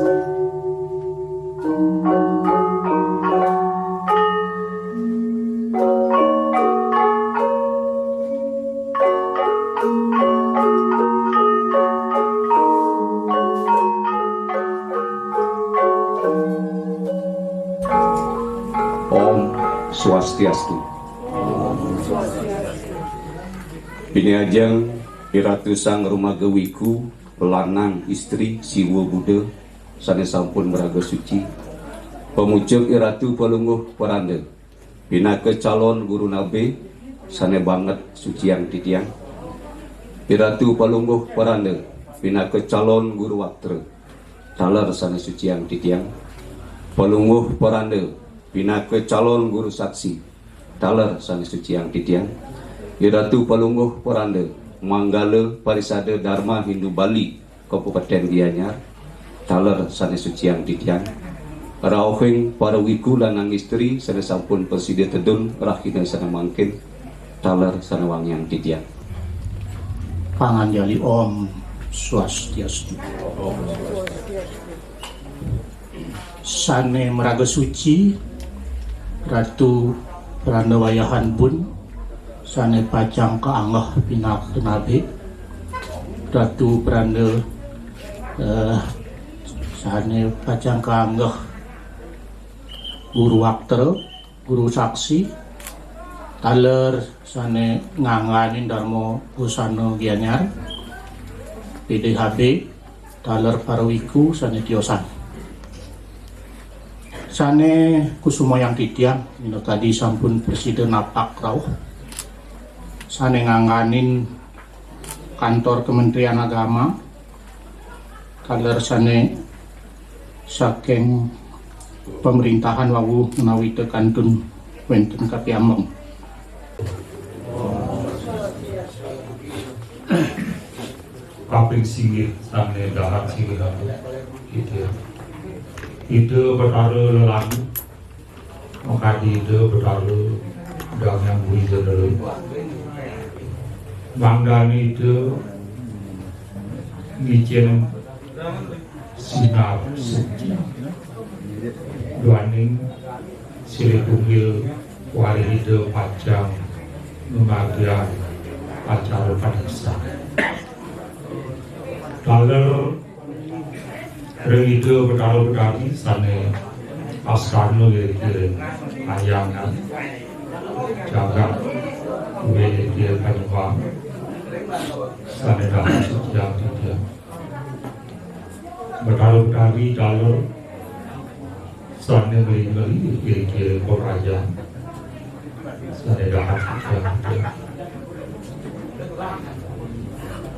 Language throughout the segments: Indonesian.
Swastiastu. Biniajeng Iratu Sang Rumaga Wiku Pelanang Istri Siwa Buddha sanes sampun meraga suci pemucuk Iratu Palungguh Paranda pinaka calon guru nabe sane banget suciang titiang Iratu Palungguh Paranda pinaka calon guru waktra talar sane suciang titiang Palungguh Paranda pinaka calon guru saksi taler sane suciang titiang Iratu Palungguh Paranda Manggala Parisada Dharma Hindu Bali Kabupaten Gianyar taler sane suciang titiang Raofeng para wiku lanang istri sane sampun persida tedun rahina sane mangkin taler sane wangyang titiang Panganjali Om Swastiastu. Sane meraga suci Ratu Prandawayahan Bun sane pacang kaanggah pinak nabe Ratu Pranda sane pacang kaanggah guru waktra guru saksi taler sane nganganin Darmo Busana Gianyar PDHB taler parawiku sane tiosan sane kusuma yang titiang ini tadi sampun presiden napak rauh sane nganganin kantor Kementerian Agama kaler sane saking pemerintahan wawu menawi tekantun wenten kapiambang kaping singgih sane dahat singgih gitu ide perkara lelaku maka ide perkara dang yang bui dulu banggani ide ngicen sinar suci duaning sile tunggil wari ide pacang membagian acara panisa taler Rengide berkali-kali sane askarno yaitu ayangan jaga kue dia penyumbang sane dalam sejak dia berkali-kali dalam sane beli yaitu koraja sane dalam sejak dia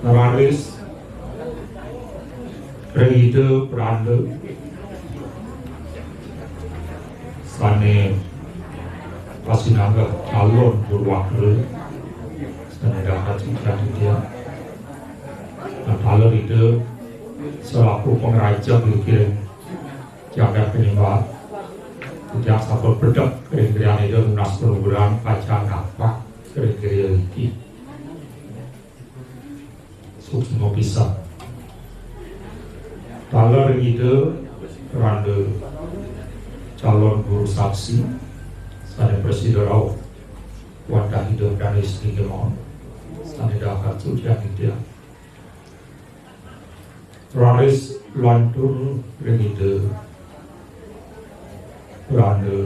Nararis Rengide Pranda sane pasinangga calon berwakil sane dapat cincang dia taler itu selaku pengraja bikin jaga penyembah sejak sabot bedak kering-kering itu lunas perubahan pacang apa kering-kering ini semua bisa taler ide Randa calon guru saksi sane presiden rau wadah hidup dan istri kemon sane dapat sucian dia Raris lantur ide Randa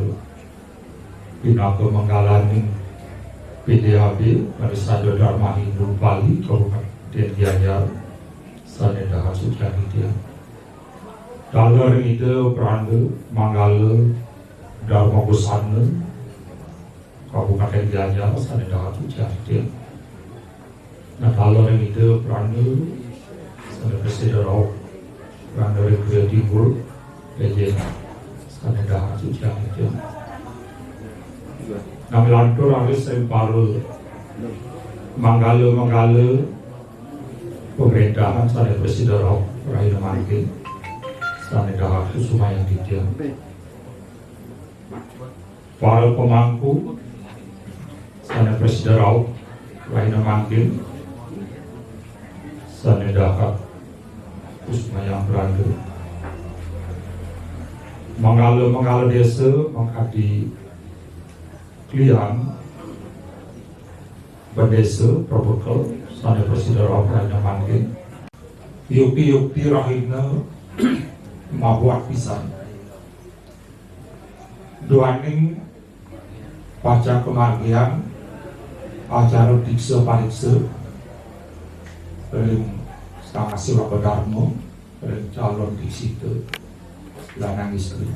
pinaka menggalani PDHB Parisada Dharma Hindu Bali Kabupaten Gianyar sane dapat sucian dia taler ide Pranda Manggala Dharma Busana Kabupaten Gianyar sane dapat sucian dia taler ide Pranda sane presiden rau Pranda Rekreasi Timur Lejen sane dapat sucian dia nami lantur alis semparu Manggala pemerintahan sane presiden rau Rahina Mangkin sane dahat kusuma yang didiam para pemangku sane presiden rau Rahina Mangkin sane dahat kusuma yang beranda Mengala desa mengadi klian berdesa protokol sana presiden Raja Mangkin yukti rahina mabuat pisan duaning pacar kemargian acara diksa pariksa setengah siwa pedarmo calon disitu lanang istri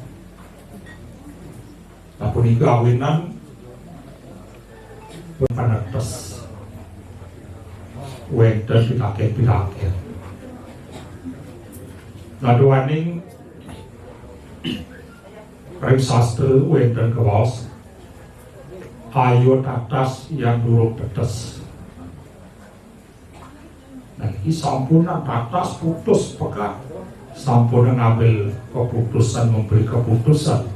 tapi ini kawinan panatas wenten pitaket laduaning rem sastra wenten kewas ayat atas yang duruk tetes nah ini sampunan atas putus pekat sampunan ngambil keputusan memberi keputusan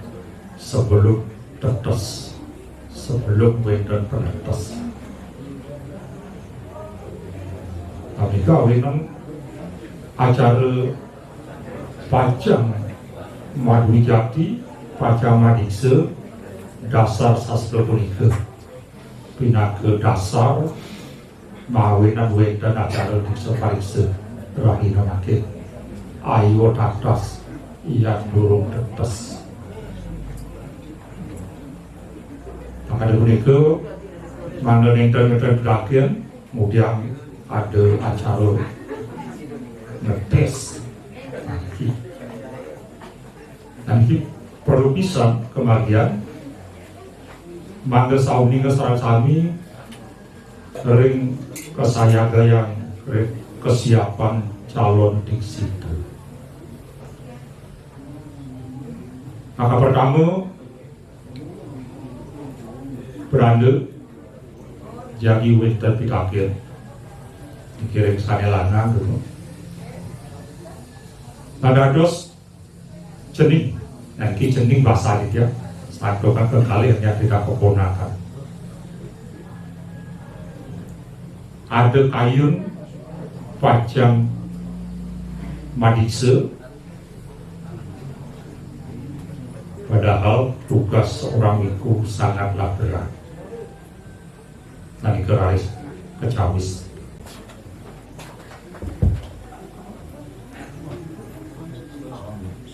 sebelum tetes sebelum wenten penetes tapi kawinan acara pajang Madwijati pajang madikse dasar sastra punika pinake dasar mawinan wenten acara diksa pariksa rahina nakit ayo atas yang durung tetes maka dari itu mana nenten terakhir kemudian ada acara ngetes nanti perlu bisa kemudian mangga sauni ngesarang sami sering kesayaga yang kesiapan calon di situ. Maka pertama beranda jadi winter pitakin dikirim sanelana dulu. Nadados cening, nanti cening bahasa dia satu kan kekali hanya tidak keponakan. Ada kayun pajang madikse, padahal tugas seorang itu sangatlah berat. Nanti kerais kecawis.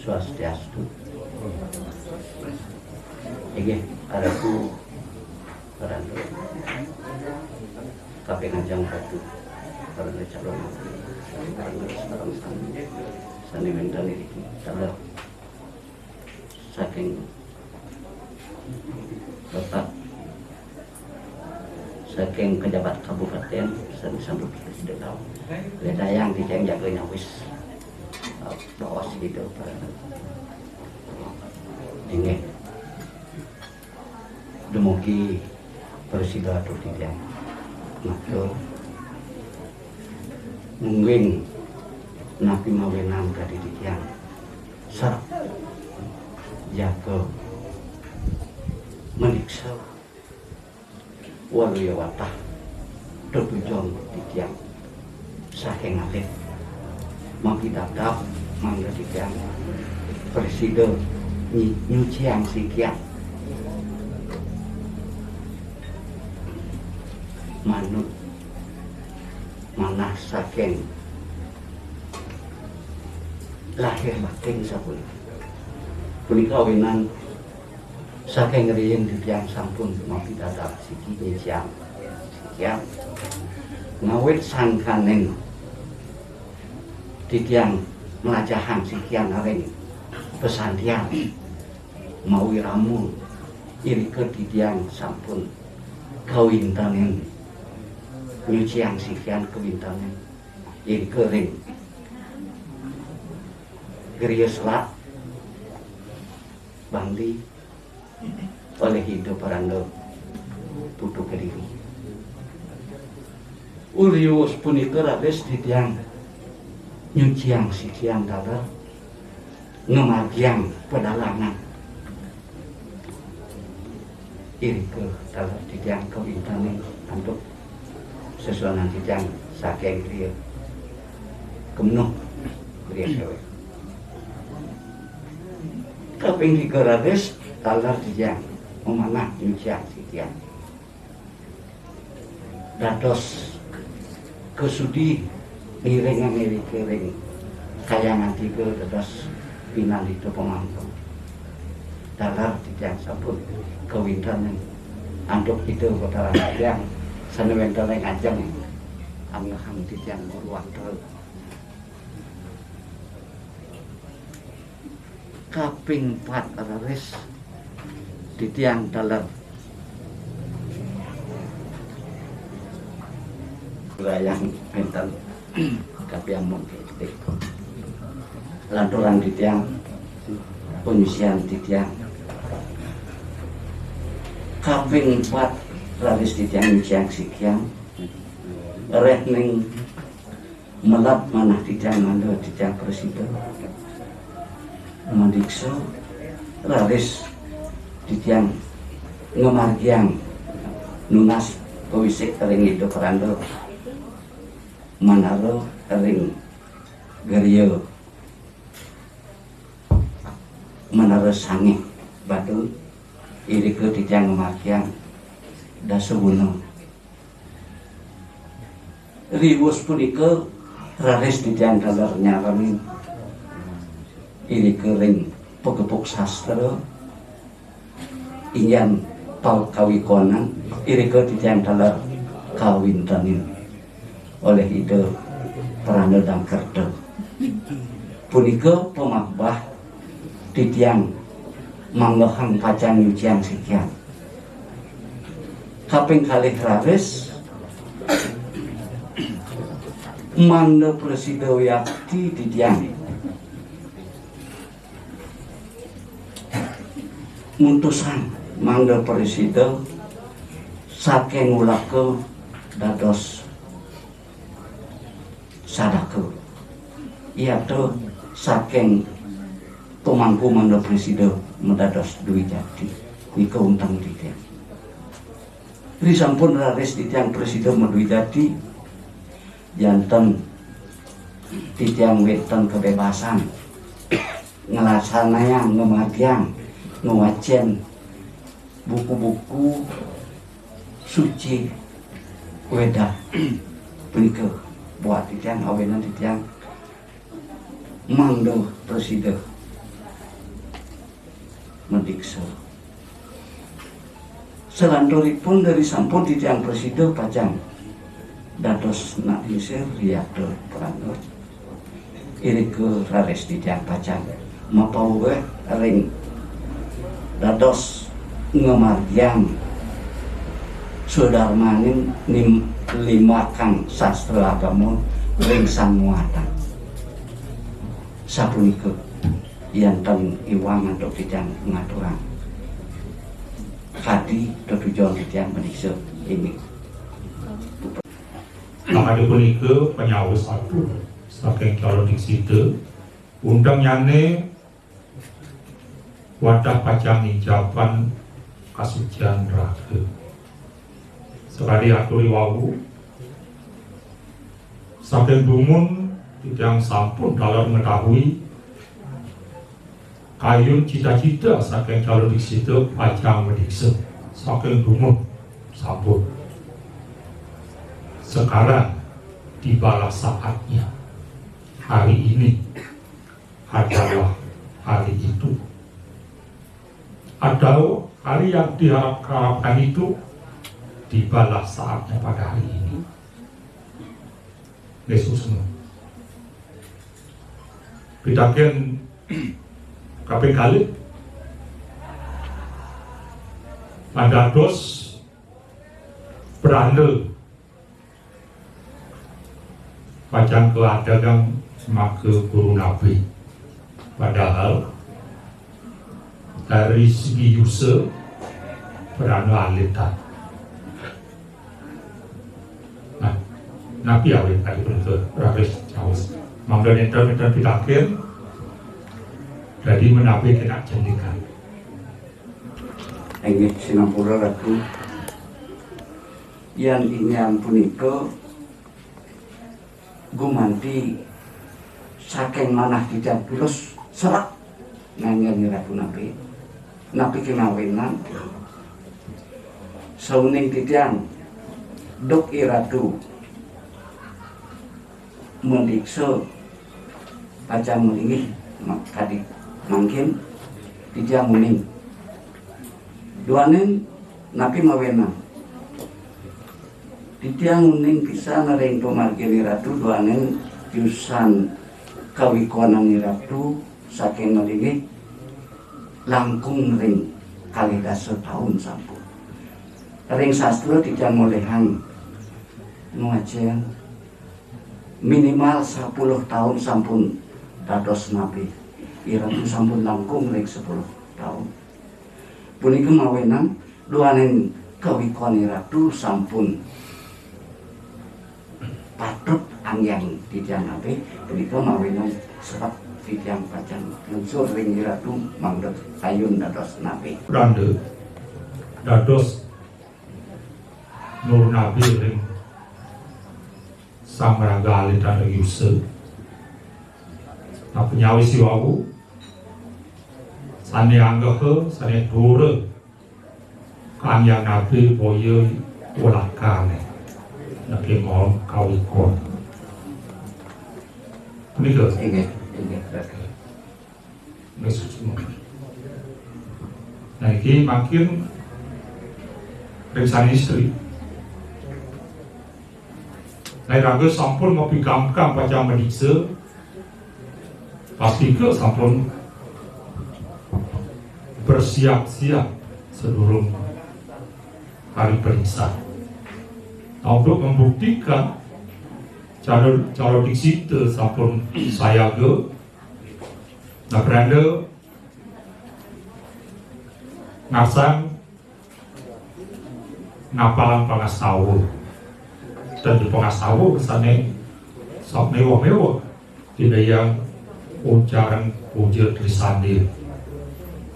Swastiastu. Iki araku parando kapengajang batu parando calon parando sekarang sani mental iki kalau saking tetap saking pejabat kabupaten sambut tidak tahu ledayang dijeng jaganya wis bawas gitu ini dumugi bersilaturahmi tidak maksud mungkin nabi mawenang dari yang sarap jaga meniksa waliyawatah tertujuan tiang saking alit mengkitatap menggadikan presiden nyuciang sikian manut manah saking lahir batin sabun punika kawinan saking riyen tiyang sampun mangkitatap siki nyuciang sikian ngawit sangkaning titiang melajahan sikian areng pesantian mau iramu iri ke titiang sampun kawintanen nyuciang sikian kawintanen iri ke ring geriuslah bangdi oleh hidup parando putu kediri ulius punika rawes titiang nyuciang sikian dada ngemagiang pedalangan iri ke dalam titiang kawintanen untuk sesuatu titiang saking kriya kemenuh kriya sewe kaping 300 talar titiang memanah nyucian titiang dados kesudi ngiring kayangan 3 dados pinan itu pemangku talar titiang sampun kewintan anduk itu kotaran titiang sanewentan yang ajeng anggahan titiang Purwanto kaping 4 raris titiang dalam layang enten kapiang mengkitik lanturan titiang penyusian titiang kaping 4 raris titiang nyucian sikiang retning melap manah titiang mandor titiang presiden mandikso raris titiang ngemargiang nunas kewisik ring itu perando manaro ring gerio manaro sange batu iri ke titiang ngemargiang dasubuno riwus punika raris titiang dalar nyaramin ini kering pegepuk sastra ingyan pal kawikonan iri ke titiang dalar kawintanin oleh itu peranda dan kerta punika pemakbah titiang manggahang pacang nyucian sekian kaping kalih raris manda presiden yakti titiang muntusan mangga presiden saking ulake dados sadake iya tuh saking pemangku mangga presiden mendados duwi jati nika untang titiang ri sampun raris titiang presiden menduwi jati janten titiang weton kebebasan ngelasanayang ngemargiang ngewacen buku-buku suci weda punika buat titiang awenan titiang mangdo presiden mendikso selanturipun dari sampun titiang presiden pajang dados nak disir riado peranggo iri ke raris titiang pajang mapawe ring dados ngemargiang sudarmanin limakan sastra agama ring sanguatan sapunika yanten iwang untuk titiang pengaturan kadi tujuan titiang meniksa ini Namanya punika penyawa satu saking calon diksida undang yane wadah pacang ijaban kasucian raga sekali aturi wawu saking dumun yang sampun dalam mengetahui kayun cita-cita saking calon diksida pacang medikse saking dumun sampun sekarang dibalas saatnya hari ini adalah hari itu atau hari yang diharapkan itu dibalas saatnya pada hari ini. Yesus pidaken kaping kalih pandados berandel pacang keadagang maka guru nabi padahal dari segi usaha berandel alitan nah nabi awet tadi bentuk rapis caus mangga nenten pidaken jadi menabi kena jendikan engit sinampura lagu yang ingin punika gumanti saking manah tidak terus serak nganggen ratu napi kemawinan sauning titiang dok iratu mendikso baca mulingi kadi mangkin titiang muning duanen napi mawenang titiang muning bisa ngereng pemargini ratu duanen jurusan kawikonan ratu saking mulingi langkung ring kali dasar tahun sampun ring sastra tidak molehan ngajeng minimal 10 tahun sampun dados nabi iratu sampun langkung ring 10 tahun punika mawenang duaning kawikon iratu sampun patut angyang titiang nabi punika mawenang sebab titiang pacang unsur ring iratu mangdet ayun dados nabi Rande dados nur nabi ring sang ragali dan yuse na penyawi siwawu sane anggahe sane dure kang yang nabi boyo ulakane nabi ngom kawikon ini ke ingat nah ini makin rencana istri nah raga sampun ngopi kamkam pacang medikse pasti ke sampun bersiap-siap sebelum hari periksa untuk membuktikan cara diksi itu sampun saya ke nah beranda ngasang ngapalan pangasawu dan di pangasawu kesana sok mewah-mewah tidak yang ucaran puja trisandi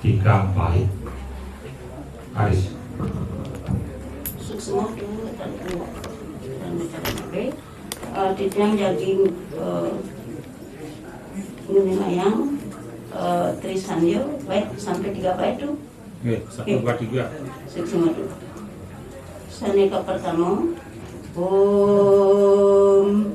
tiga baik Aris semua dulu dan titiang jadi ayang trisandio baik sampai 3 bait tuh satu dua tiga semua dulu saneka pertama Om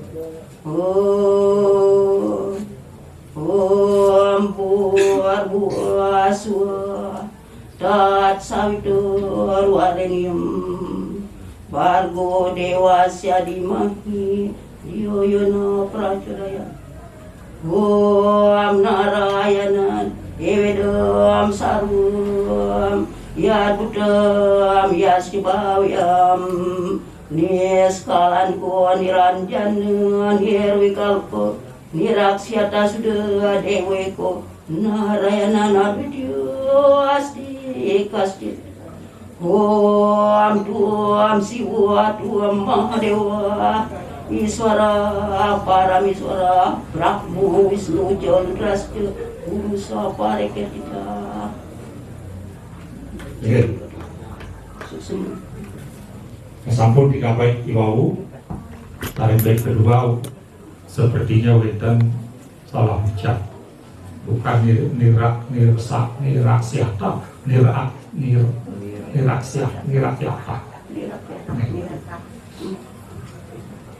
Buaswa Tat Sawitur Warenium Bargo Dewasya Dimahi Yoyono Pracuraya Om Narayanan Evedam Sarum Ya Budam Ya Sibawyam Niskalan ko niranjanan Herwikalpo Niraksiata sudah dewe ko Narayana Nabidyo Asti Kasti Om Tuam Siwa Tuam Mahadewa Iswara Paramiswara Brahmo Wisnu Jondrasya Urusa Pareketita Susuma sampun dikapai iwau tarik baik kedua sepertinya wedan salah ucap bukan niraksiata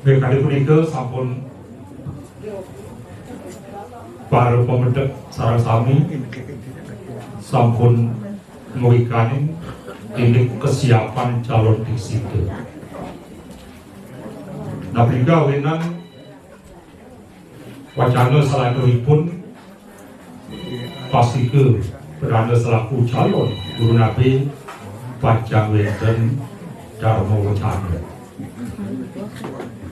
baik kali punika sampun para pemedek sarang sami sampun mewikani ini kesiapan calon disitu. Nah, beliau wenan wacana selanjutnya pasti ke berada selaku calon guru nabi pacang weten dharma wacana.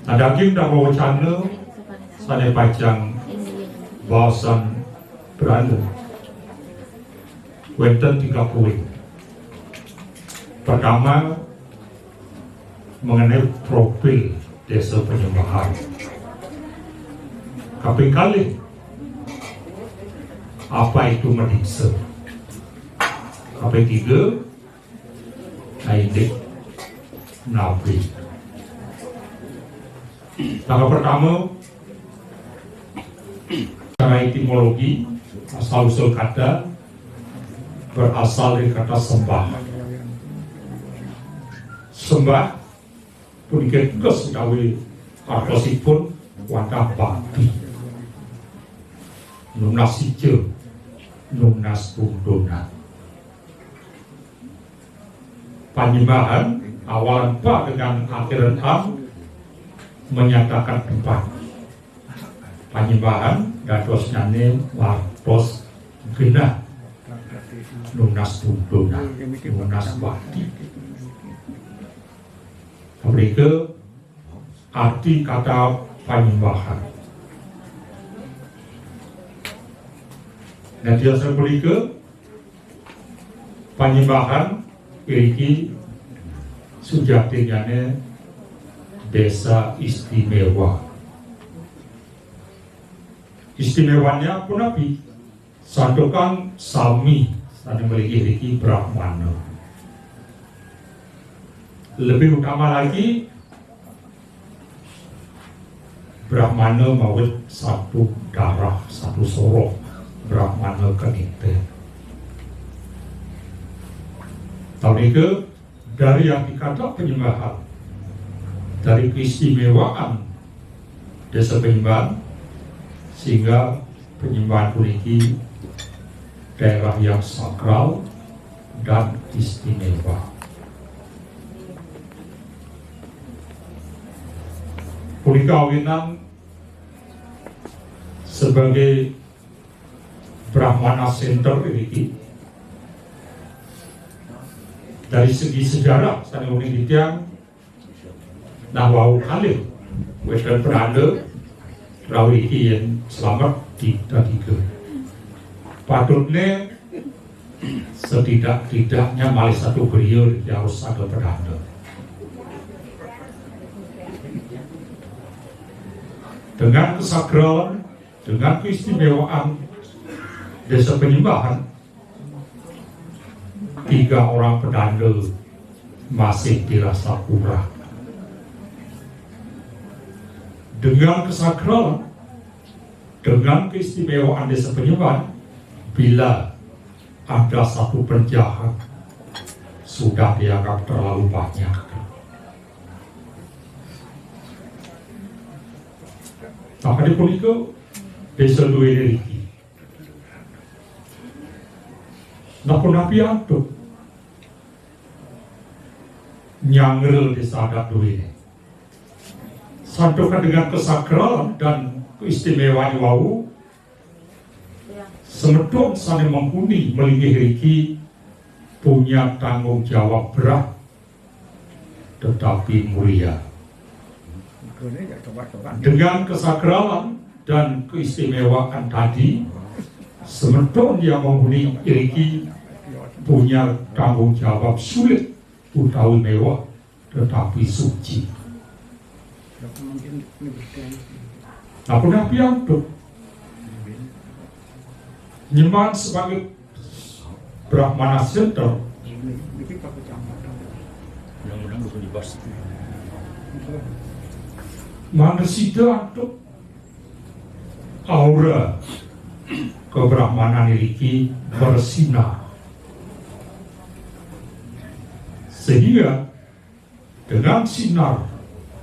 Nah, daging dharma wacana sane pacang bahasan beranda weten 3 poin. Pertama, mengenai profil desa penyembahan. Kaping kali, apa itu medikse? Kaping 3, aidik nabi. Langkah pertama, secara etimologi, asal-usul kata berasal dari kata sembah. Sembah punika tugas utawi artosipun wadah bakti. Nunas hijau, nunas bundona. Penyembahan awalan Pak dengan akhiran am menyatakan tempat. Penyembahan dados nyane wartos genah nunas bundona, nunas bakti. Mereka arti kata penyembahan. Dan biasa mereka penyembahan ini sujatinya desa istimewa. Istimewanya pun nabi santokan sami sana memiliki Brahmana. Lebih utama lagi Brahmana mawit satu darah, satu sorok Brahmana kenite. Tahun itu dari yang dikata penyembahan, dari keistimewaan desa penyembahan, sehingga penyembahan puniki daerah yang sakral dan istimewa. Punikawinan sebagai Brahmana Center ini dari segi sejarah sana unik ditiang nahwau halim wedan berada rawi yang selamat di tadiga patutnya setidak-tidaknya malah satu beliau yang harus ada berada. Dengan kesakralan, dengan keistimewaan desa penyembahan, 3 orang pedanda masih dirasa kurang. Dengan kesakralan, dengan keistimewaan desa penyembahan, bila ada satu penjahat sudah dianggap terlalu banyak. Maka di punika desa dua ini napun nabi antuk nyangel desa adat dua ini santukan dengan kesakralan dan keistimewaan wau semedon saling menghuni melinggih riki punya tanggung jawab berat tetapi mulia. Dengan kesakralan dan keistimewaan tadi, semedon yang menghuni riki punya tanggung jawab sulit utawi mewah tetapi suci. Nah, pun piantuk nyeman sebagai Brahmana Center manusia untuk aura kebrahmanan riki bersinar sehingga dengan sinar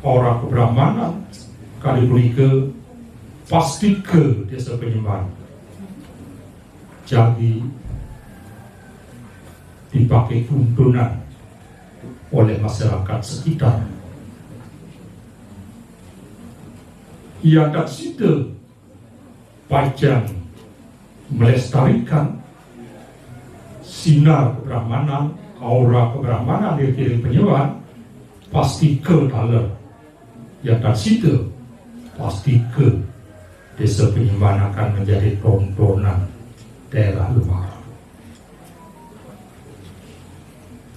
aura kebrahmanan kali punika pasti ke desa penyembahan jadi dipakai tuntunan oleh masyarakat sekitar. Ia tak sida pajang melestarikan sinar kebrahmanan, aura kebrahmanan di kiri penyembahan pasti ke dalam. Ia tak sida pasti ke desa penyembahan akan menjadi tontonan daerah luar.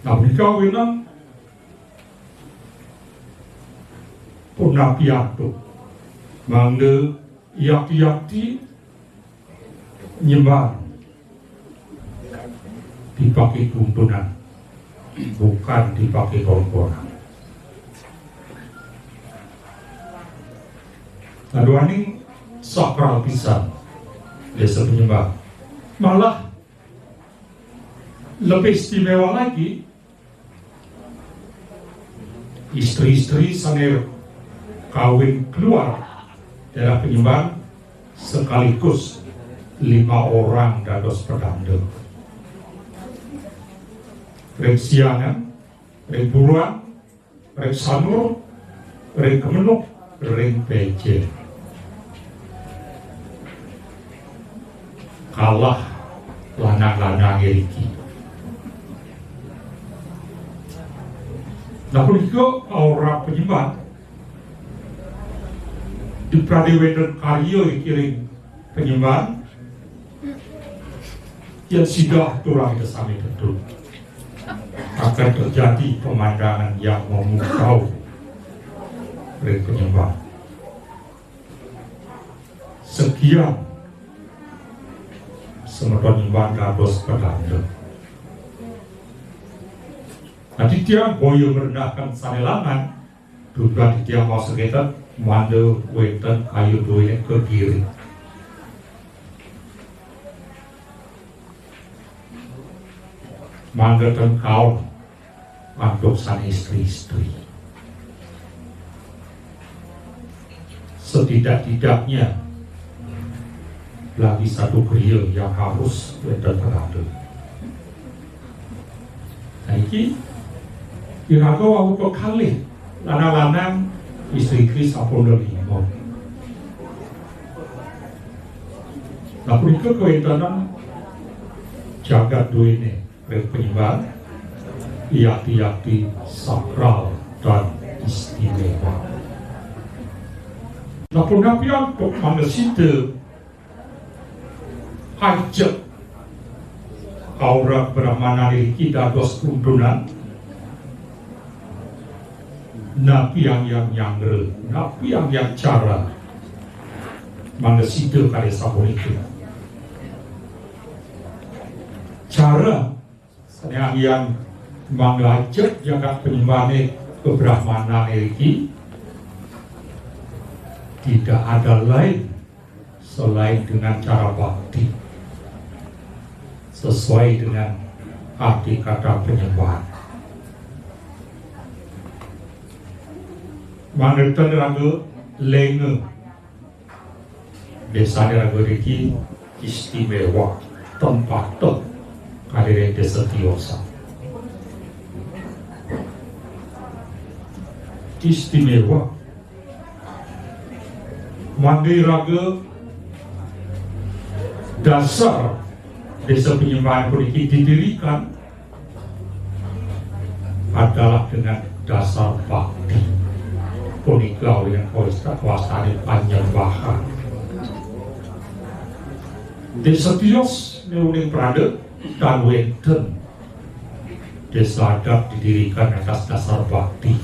Namun kawinan punapiatu mangga yakti-yakti nyembah dipakai tuntunan bukan dipakai tontonan. Lalu ini sakral pisan desa penyembah Malah lebih istimewa lagi, istri-istri saner kawin keluar daerah Penyimban sekaligus 5 orang dados pedanda. Rek siangan, rek buruan, rek sanur, rek kemenuk, rek pece. Kalah lanang-lanang iki. Namun juga orang Penyimban di Pradewedan Karyo kiring Penyimban yang sudah turang kesami tentu akan terjadi pemandangan yang memukau dari Penyimban. Sekian semeton Penyimban dados pedanda. Nanti dia boyo merendahkan sanelangan, juga dia mau sekitar mande wenten kayu doyek ke kiri. Mande tengkau untuk sang istri-istri. Setidak-tidaknya lagi satu kriya yang harus wenten teradu. Nah ini Iraga waktu kali lanang-lanang istri-istri sapon limo. Tapi itu kewentanan jagat duine Penyimban iati-iati sakral dan istimewa. Napun napian untuk manusia hajat aura Brahmana iki dados kundunan napi yang nyangre, napi yang cara manusia kali sabun itu. Cara yang mengajak jagat Penyimban kebrahmanan iki tidak ada lain selain dengan cara bakti sesuai dengan arti kata Penyimban. Mangertan raga lenge desa raga iki istimewa tempat kadire desa tiosa istimewa mandi raga dasar desa Penyimban iki didirikan adalah dengan dasar bakti punika yang kekuasaan penyembahan. Desa Tios neuning Prade dan wenten desa adat didirikan atas dasar bakti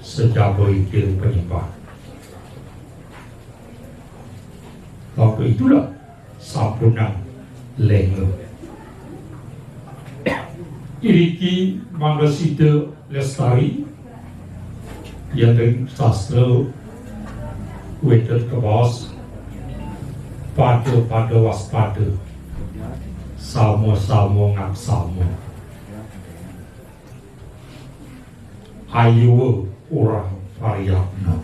sejak ikil Penyimban. Waktu itulah sampunan lenge. Iriki Manggasida Lestari yang dari sastra wetet ke bawah pada waspada salmo ngak salmo ayu orang variabna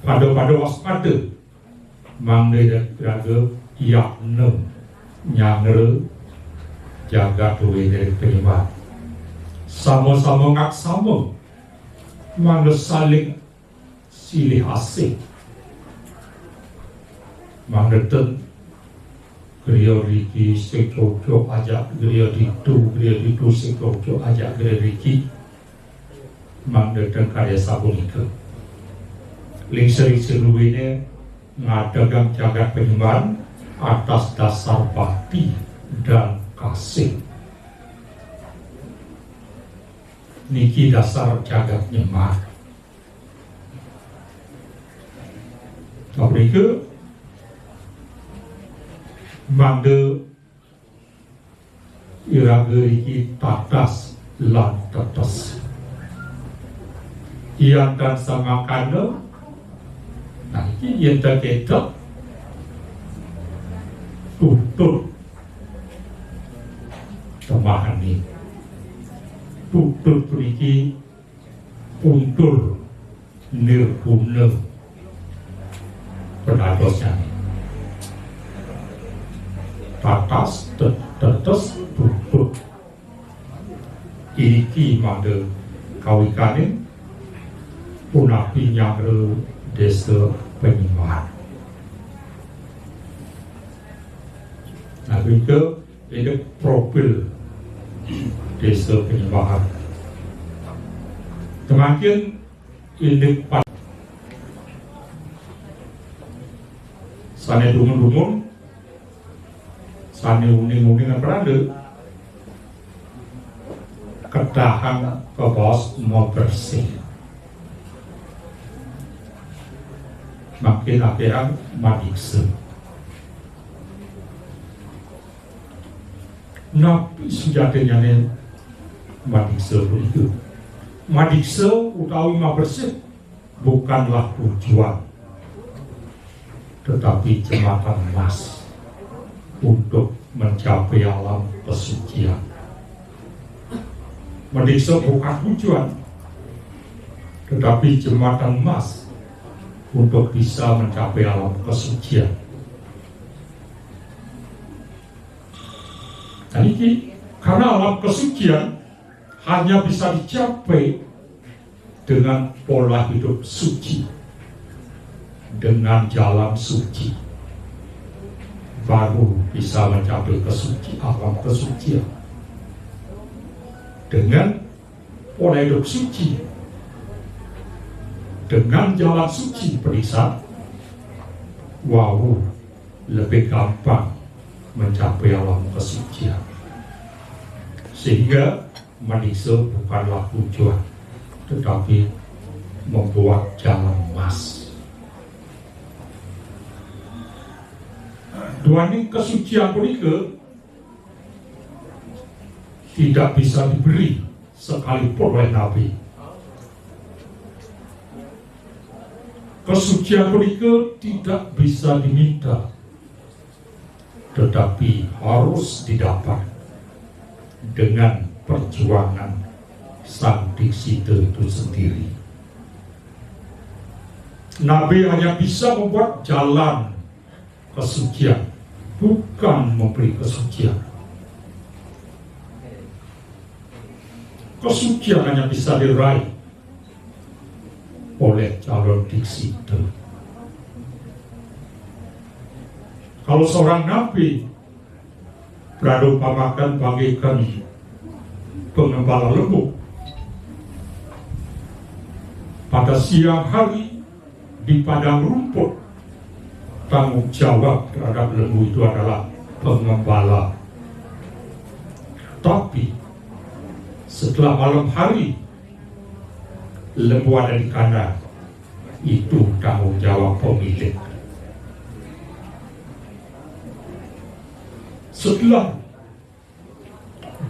pada waspada mangde raga yakne nyangre jaga duwe dari Penyimban sama-sama ngak sama mangga saling silih asih mangga ten kriya riki sekrojo ajak kriya ditu sekrojo ajak kriya riki mangga ten karya sabunika ling sering luwine ngadagang jagat Penyimban atas dasar bakti dan kasih. Niki dasar jagat nyemah. Tapi ke mangde iraga iki tatas lan tetes. Ian dan samakana Nah, ini yang terkait tutur memahami tutur beriki untuk nirguna penadosnya tatas tetes tutur iki mangde kawikanin punapi nyangre desa penyembahan. Nah, itu ini profil desa penyembahan. Semakin ini sana dumun-dumun, sana uning-uning berada, kedahan ke bawah mau bersih. Makin akhirnya madikse. Nabi sejatinya ini madikse itu. Madikse utawi mabersih bukanlah tujuan, tetapi jembatan emas untuk mencapai alam kesucian. Madikse bukan tujuan, tetapi jembatan emas untuk bisa mencapai alam kesucian. Dan ini karena alam kesucian hanya bisa dicapai dengan pola hidup suci, dengan jalan suci, baru bisa mencapai alam kesucian. Dengan pola hidup suci, dengan jalan suci periksa, lebih gampang mencapai alam kesucian. Sehingga manikse bukanlah tujuan, tetapi membuat jalan emas. Duani kesucian punika tidak bisa diberi sekalipun oleh Nabi. Kesucian punika tidak bisa diminta, tetapi harus didapat dengan perjuangan sang diksita itu sendiri. Nabi hanya bisa membuat jalan kesucian, bukan memberi kesucian. Kesucian hanya bisa diraih oleh calon diksita. Kalau seorang nabi berumpamakan bagaikan pengembala lembu, pada siang hari di padang rumput, tanggung jawab terhadap lembu itu adalah pengembala. Tapi setelah malam hari lembu ada di kandang, itu tanggung jawab pemilik. Setelah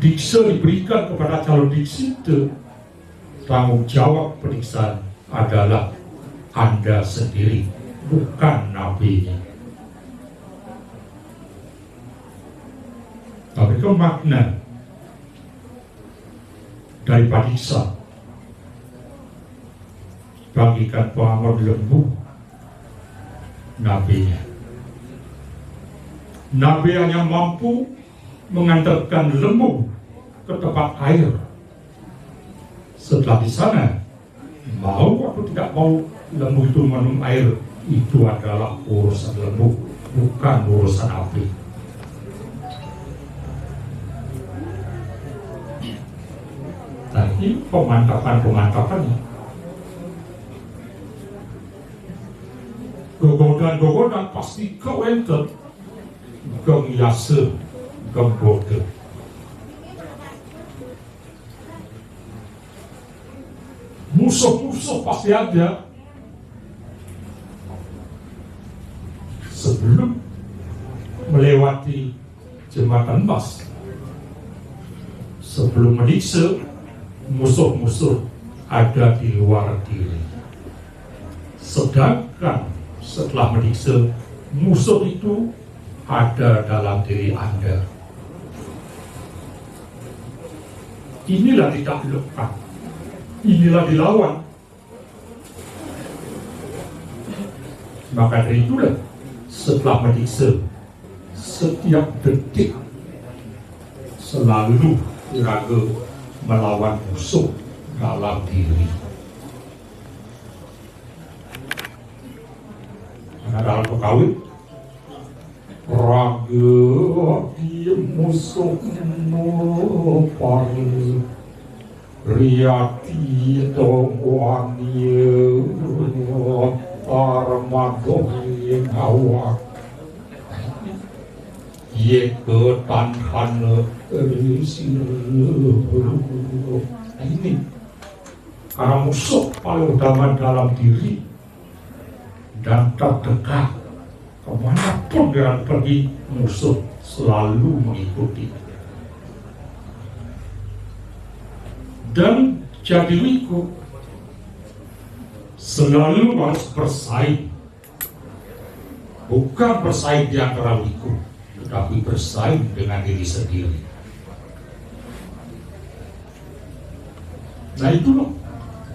diksa diberikan kepada calon diksita, tanggung jawab periksaan adalah Anda sendiri, bukan nabinya. Tapi itu makna dari padiksa, bagikan pengamal lembu nabinya. Nabi hanya mampu mengantarkan lembu ke tempat air. Setelah di sana, mau atau tidak mau lembu itu minum air, itu adalah urusan lembu, bukan urusan Nabi. Nah, ini pemantapannya. Gogodan pasti kau enter. Gem yase, gem bodoh. Musuh-musuh pasti ada. Sebelum melewati jembatan emas, sebelum menyiksa, musuh-musuh ada di luar diri. Sedangkan setelah menyiksa musuh itu ada dalam diri Anda. Inilah ditaklukkan, inilah dilawan. Maka dari itulah setelah menyiksa, setiap detik selalu raga melawan musuh dalam diri. Karena dalam perkawin, raga dia musuh par riati tongwaniya parmadohin awak ye ketanhan ini karena musuh paling utama dalam diri dan terdekat. Kemanapun dia pergi, musuh selalu mengikuti. Dan jadi wiku selalu harus bersaing, bukan bersaing di antara wiku, tetapi bersaing dengan diri sendiri. Nah itulah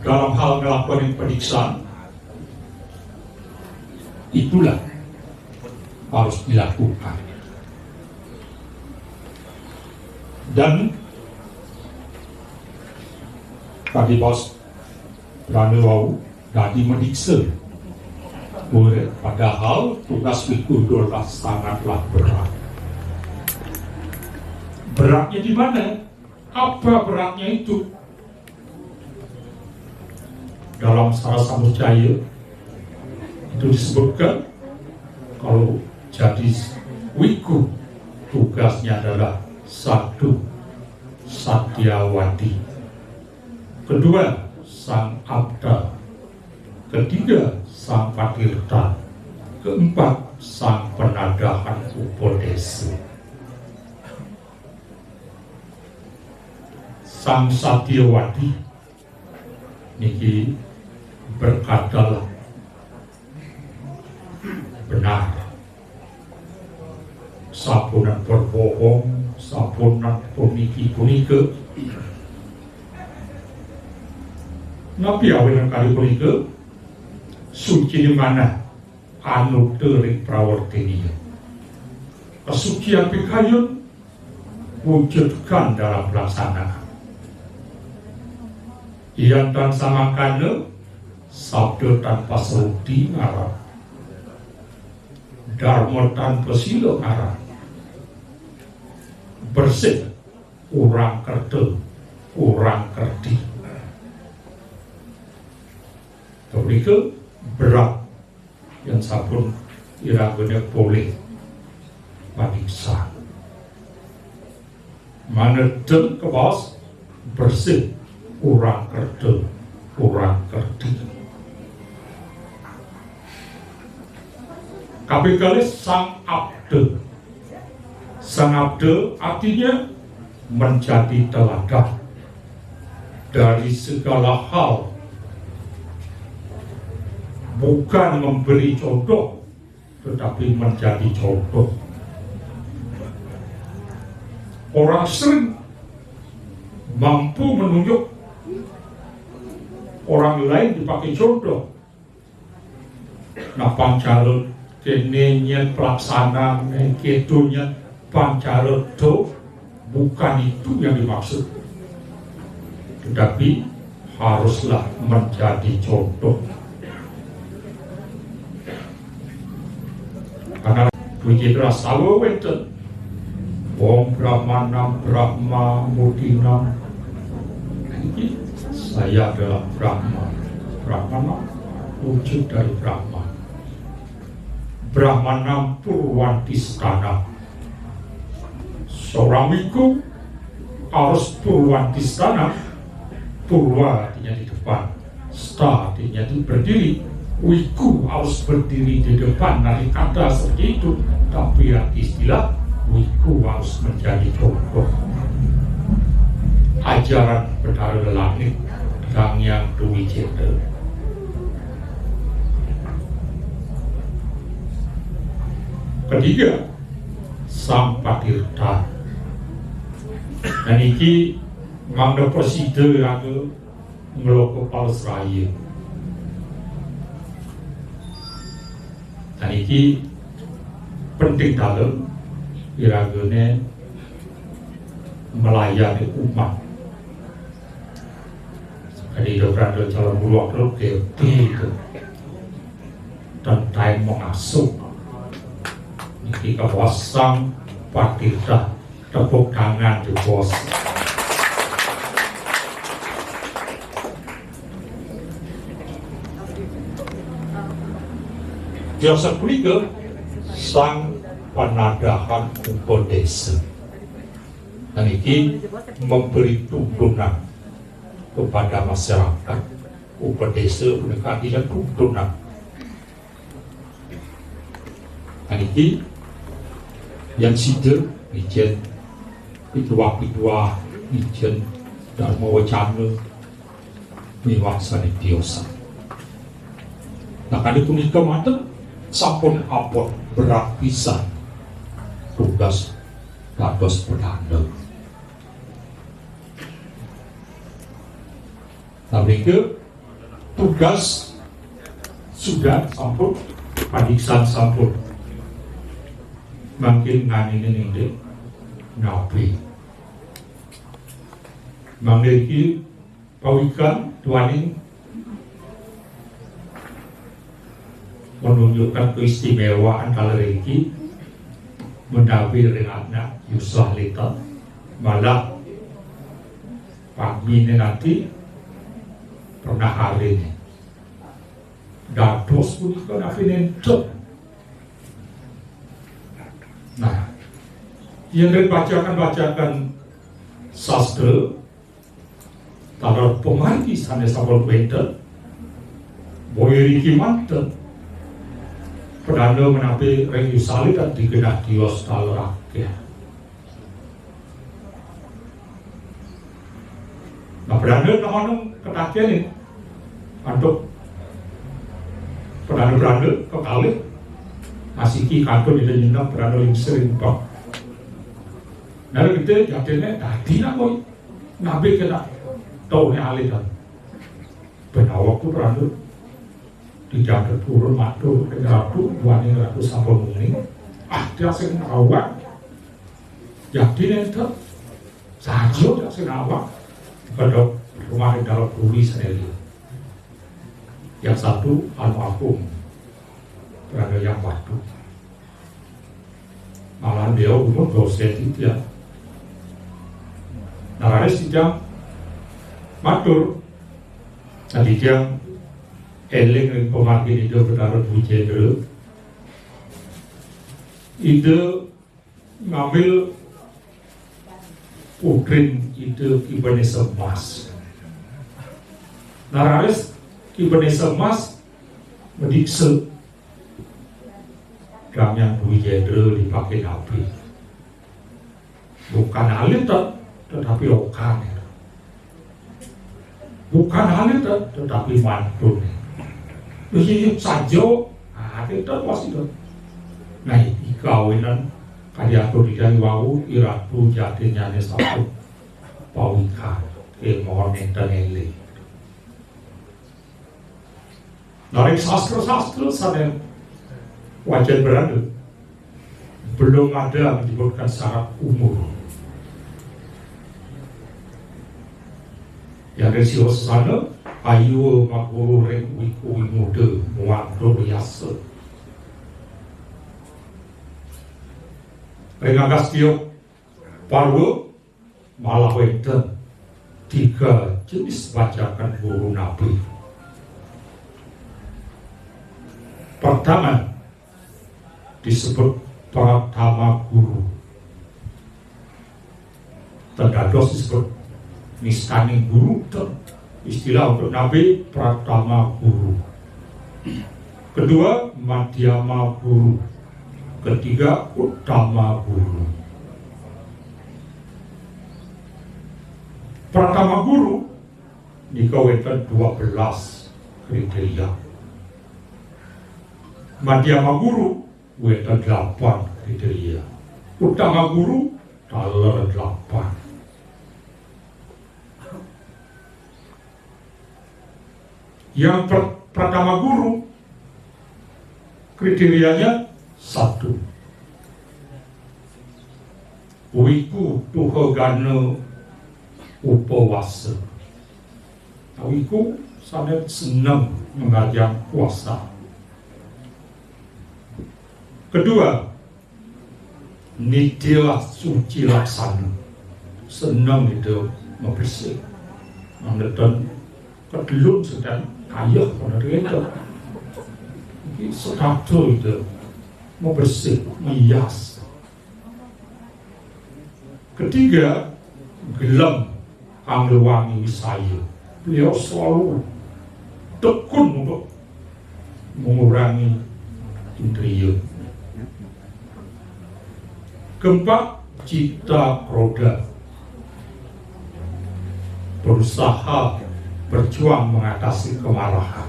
dalam hal melakukan peniksaan, itulah harus dilakukan. Dan tadi bos Pranawau tadi menyiksa, padahal tugas wiku adalah sangatlah berat. Beratnya di mana? Apa beratnya itu? Dalam Sarasa Mucaya itu disebutkan kalau jadi wiku tugasnya adalah satu, Satyawati, kedua, Sang Abda, ketiga, Sang Patirta, keempat, Sang Penadahan Upodesa. Sang Satyawati niki berkatalah benar, sapunan berbohong, sapunan puniki-punika. Nabi awelan kali punika suci di mana anu teuring prawartiniya. Kesucian pikayun wujudkan dalam pelaksanaan. Yang dan samangkana sabda tanpa serudi ngarang, dharma tanpa sila ngarang, bersih urang kerta, urang kerti. Mereka berat yang sabun iraganya boleh paniksa. Mana den ke bawah bersih urang kerta, urang kerti. Kapikali Sang Abda. Sang Abda artinya menjadi teladan dari segala hal, bukan memberi contoh, tetapi menjadi contoh. Orang sering mampu menunjuk orang lain dipakai contoh. Nah, pancarut kenenya pelaksana ketunya pancarut itu bukan itu yang dimaksud, tetapi haruslah menjadi contoh. Karena Wicitra Sawa wenten Om Brahmanam Brahma Mudinam, saya adalah Brahma. Brahmanam wujud dari Brahma. Brahmanam Purwantistana. Seorang wiku harus Purwantistana. Purwa artinya di depan, sta artinya di berdiri. Wiku harus berdiri di depan, dari kata seperti itu, tapi istilah wiku harus menjadi contoh. Ajaran Bathara Langit Kang Yang Dwi Cita. Ketiga, Sang Patirta. Dan iki mangda presiden yang ngeloko Palesraya. Dan iki penting dalam iragane melayani umat. Jadi berada dalam ruang itu dan time mengasuh. Ini kawasan Patirta, tepuk tangan di bos. Yang ketiga, Sang Panadahan Upodesa. Dan ini memberi tuntunan kepada masyarakat. Upodesa mereka tidak tuntunan. Dan ini yang sider, ijen pitua-pitua, ijen Dharma Wacana, miwansani diosa. Nah, kali punika mata sampun apot berat pisan tugas dados perdana. Tapi ke tugas sudah sampun, padisan sampun, makin nganinin ini nabi. Memiliki pawikan tuaning menunjukkan keistimewaan kalau ini menawi renatnya Yusuf Lita malah pagi ini nanti pernah hari ini dados pun ikut nabi nentuk. Nah, yang dibacakan sastra taruh pemargi sana sabol beda boyeri kimanten Perdana menapi Rengi Salih dan digenah dios talrakyat. Nah, perdana namun ketakian ini untuk perdana kekalih asiki kantor tidak nyendang perdana yang sering pak. Nah, kita jadinya tadi nak koi nabi kita tahu ni alih kan. Penawak tu perdana tidak turun matur ratu wani ratu sampun muni dia sing awak jadi itu saja dia sing awak pada rumah dalam bumi sendiri yang satu almarhum berada yang waktu malah dia umur dosen itu ya nararis tidak matur tadi dia eling yang pemargin itu bertaruh puji dulu itu ngambil putrin itu kibane semas nararis kibane semas medikse yang puji dulu dipakai nabi bukan alit tetapi okan bukan alit tetapi mantun hidup saja, kita pasti itu. Nah, kawinan kaya aku dikali wau iratu jatinya ne satu pawika ke mohon enten ele. Dari sastra sana wajar berada belum ada menyebutkan syarat umur. Yang dari siwas sana ayu makuru reng wiku muda muakdo biasa. Rengagas tiok parwa malah wenten 3 jenis bacakan guru nabi. Pertama disebut Pratama Guru. Terdados disebut nistani guru istilah untuk nabi Pratama Guru. Kedua Madhyama Guru. Ketiga Utama Guru. Pratama Guru dikawinkan 12 kriteria. Madhyama Guru weta 8 kriteria. Utama guru taler 8. Yang pertama guru kriterianya 1. Wiku tuhagana upawasa. Wiku sangat senang mengajar puasa. Kedua, nitya suci laksana. Senang itu membersih. Mengetan kedelun sedang ayah pada itu. Setato itu membersih, menghias. Ketiga, gelem anglewangi wisaya. Beliau selalu tekun untuk mengurangi indriya. Keempat, cita kroda. Berusaha berjuang mengatasi kemarahan.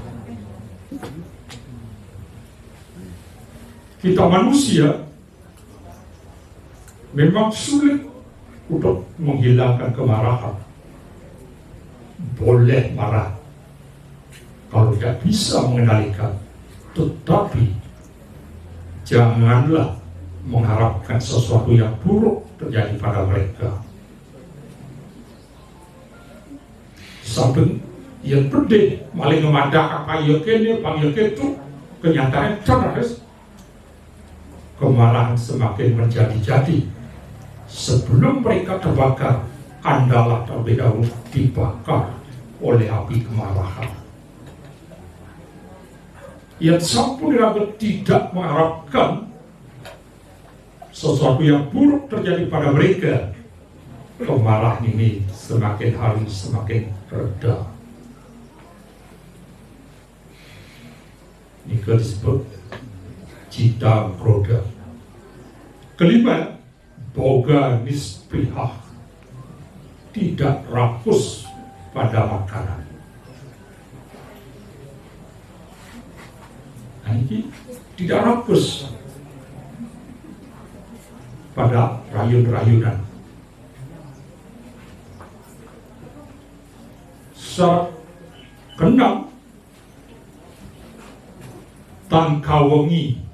Kita manusia memang sulit untuk menghilangkan kemarahan. Boleh marah kalau tidak bisa mengendalikan, tetapi janganlah mengharapkan sesuatu yang buruk terjadi pada mereka. Samping yang pedih maling memadak apa ya kene panggil itu kenyataan terus kemarahan semakin menjadi-jadi. Sebelum mereka terbakar, andalah terlebih dahulu dibakar oleh api kemarahan. Yang Sampuraga tidak mengharapkan sesuatu yang buruk terjadi pada mereka. Kemarahan ini semakin hari semakin reda. Ini disebut cita kroda. Kelima, boga nisprihah, tidak rakus pada makanan. Nah, ini tidak rakus pada rayun-rayunan. Keenam, tangkawengi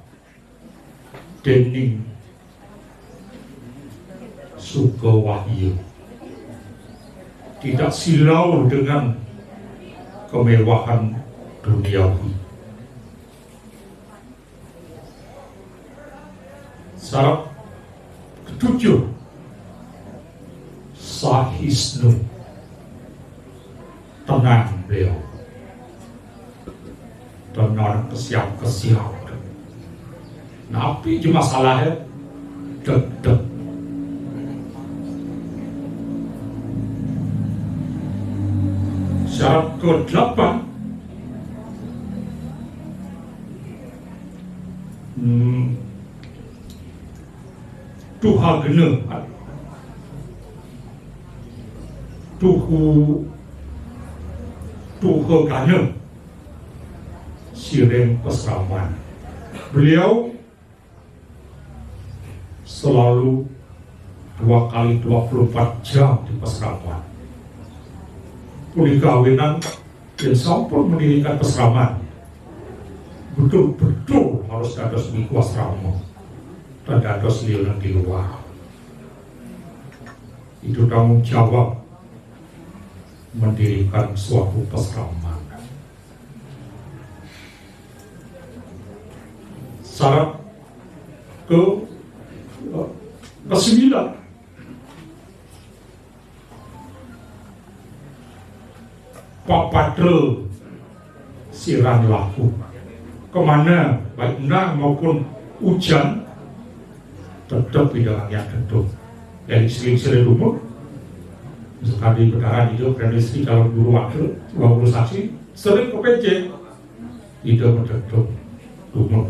dening Sukawahyu, tidak silau dengan kemewahan duniawi. Syarat ketujuh, sahisnu, tenang beliau, tenang kesiap-kesiap. Napi cuma salahnya deg-deg. Syarat ke-8, tuhagena, tuhagana, sireng pesraman. Beliau selalu 2 kali 24 jam di pesraman. Puli kawinan yang sampun mendirikan pesraman betul-betul harus ada seminggu asrama dan ada seliuran di luar. Itu tanggung jawab mendirikan suatu pesraman. Syarat ke-9, papadre siran laku, kemana baik enang maupun hujan tetap bidangnya tentu. Dari sering-sering umur sekali berdarah hidup dan istri kalau guru wakil guru saksi sering ke PC hidup tentu umur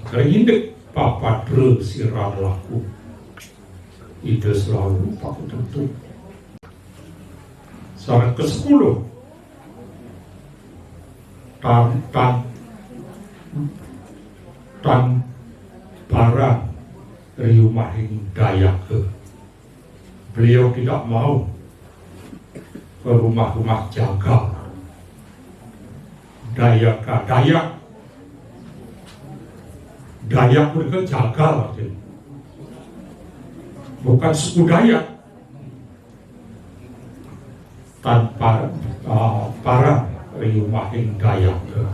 kering indek papadre siran laku itu selalu pakai tentu. Syarat ke-10, Tan Barang Riumahing Dayake. Beliau tidak mau ke rumah-rumah jagal. Dayak mereka jagal, bukan suku Dayak. Tanpa para Riumahing Dayake.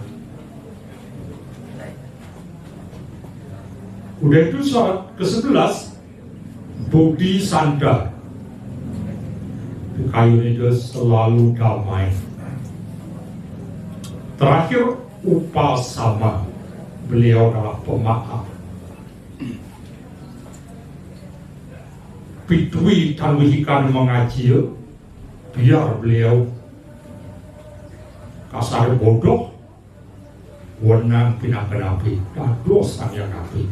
Udah itu syarat ke-11, Budi Sanda. Kayu itu selalu damai. Terakhir, Upasama. Beliau adalah pemaaf. Pitui Tanwihikan mengaji, biar beliau kasar bodoh, wenang pinang-penapi, dan dosa yang nabi.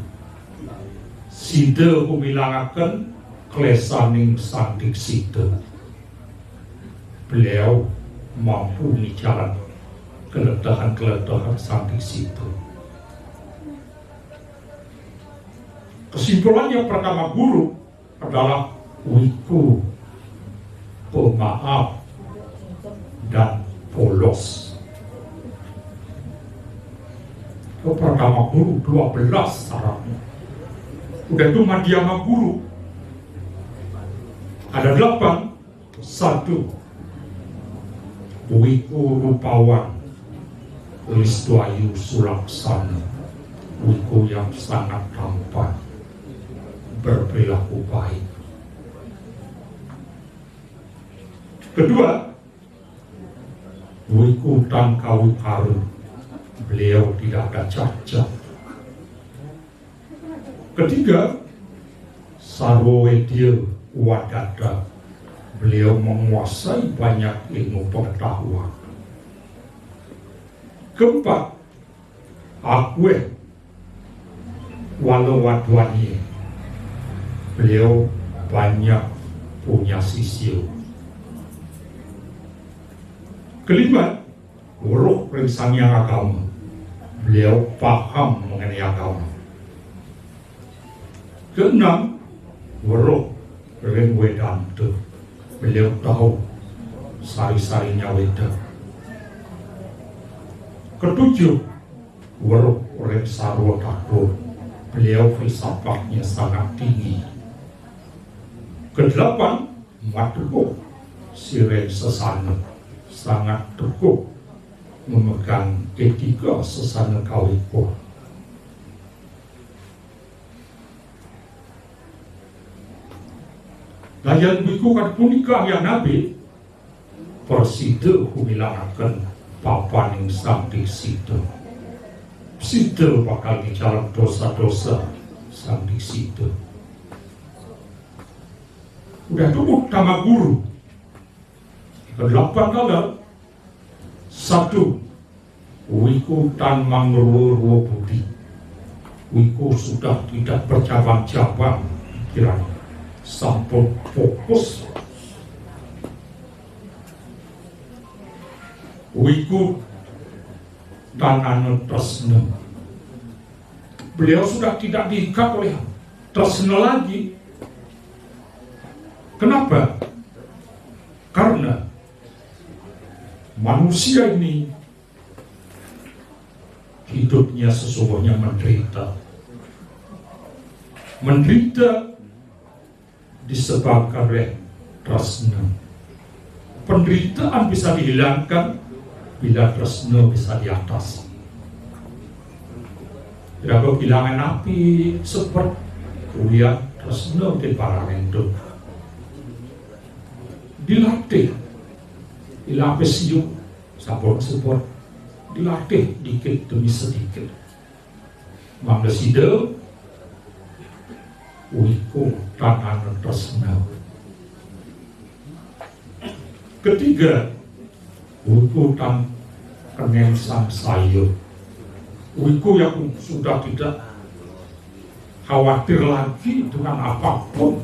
Sida kumilangaken klesaning sandik sida. Beliau mampu menjalan keletahan-keletahan sandik sida. Kesimpulannya pertama guru adalah wiku, pemaaf, dan polos. Pertama guru 12 syaratnya. Udah itu Madhyama guru ada 8. 1. Wiku rupawan Listwayu Sulaksana. Wiku yang sangat tampan, berperilaku baik. Kedua, Wiku Tan Kawikaru. Beliau tidak ada cacat. Ketiga, Sarwedya Wadada. Beliau menguasai banyak ilmu pengetahuan. Keempat, Akwe Walowadwani. Beliau banyak punya sisyo. Kelima, Wuruh Ringsangya agama. Beliau paham mengenai agama. Keenam, Wuruh Ring Wedanta. Beliau tahu sari-sarinya Weda. Ketujuh, Wuruh Ring Sarwa Takur. Beliau filsafatnya sangat tinggi. Kedelapan, Matuko Siren Sesana. Sangat teguh memegang etika sesana kawiku. Layan biku kan punika yang nabi persida humilangaken papaning santi sida. Sida bakal dijalan dosa-dosa santi sida. Udah itu utama guru. Kedelapan kali. 1. Wiku Tan Mangruwo Budi. Wiku sudah tidak bercabang-cabang kiranya, sampun fokus. Wiku Tan Anu Tresna. Beliau sudah tidak diikat oleh tresna lagi. Kenapa? Karena manusia ini hidupnya sesungguhnya menderita. Menderita disebabkan oleh tresna. Penderitaan bisa dihilangkan bila tresna bisa diatasi. Tidak kehilangan api seperti kuliah tresna di Parangendo. Dilatih, dilapis yuk, sabot-sabot, dilatih dikit demi sedikit. Mangga sida, wiku tangan tresna. Ketiga, wiku tan keneng sang sayo. Wiku yang sudah tidak khawatir lagi dengan apapun.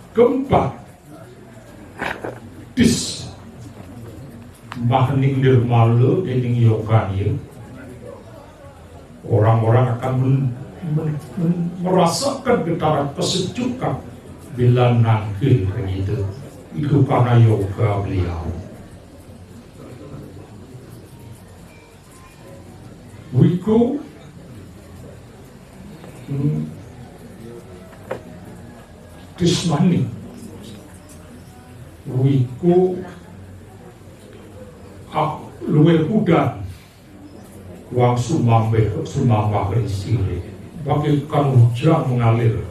Keempat, mahning dermale dening yokan ya, orang-orang akan merasakan getaran kesejukan bila nangkil begitu. Itu karena yoga beliau. Wiku Tismani, wiku luwih udan wang sumambe risile bagaikan hujan mengalir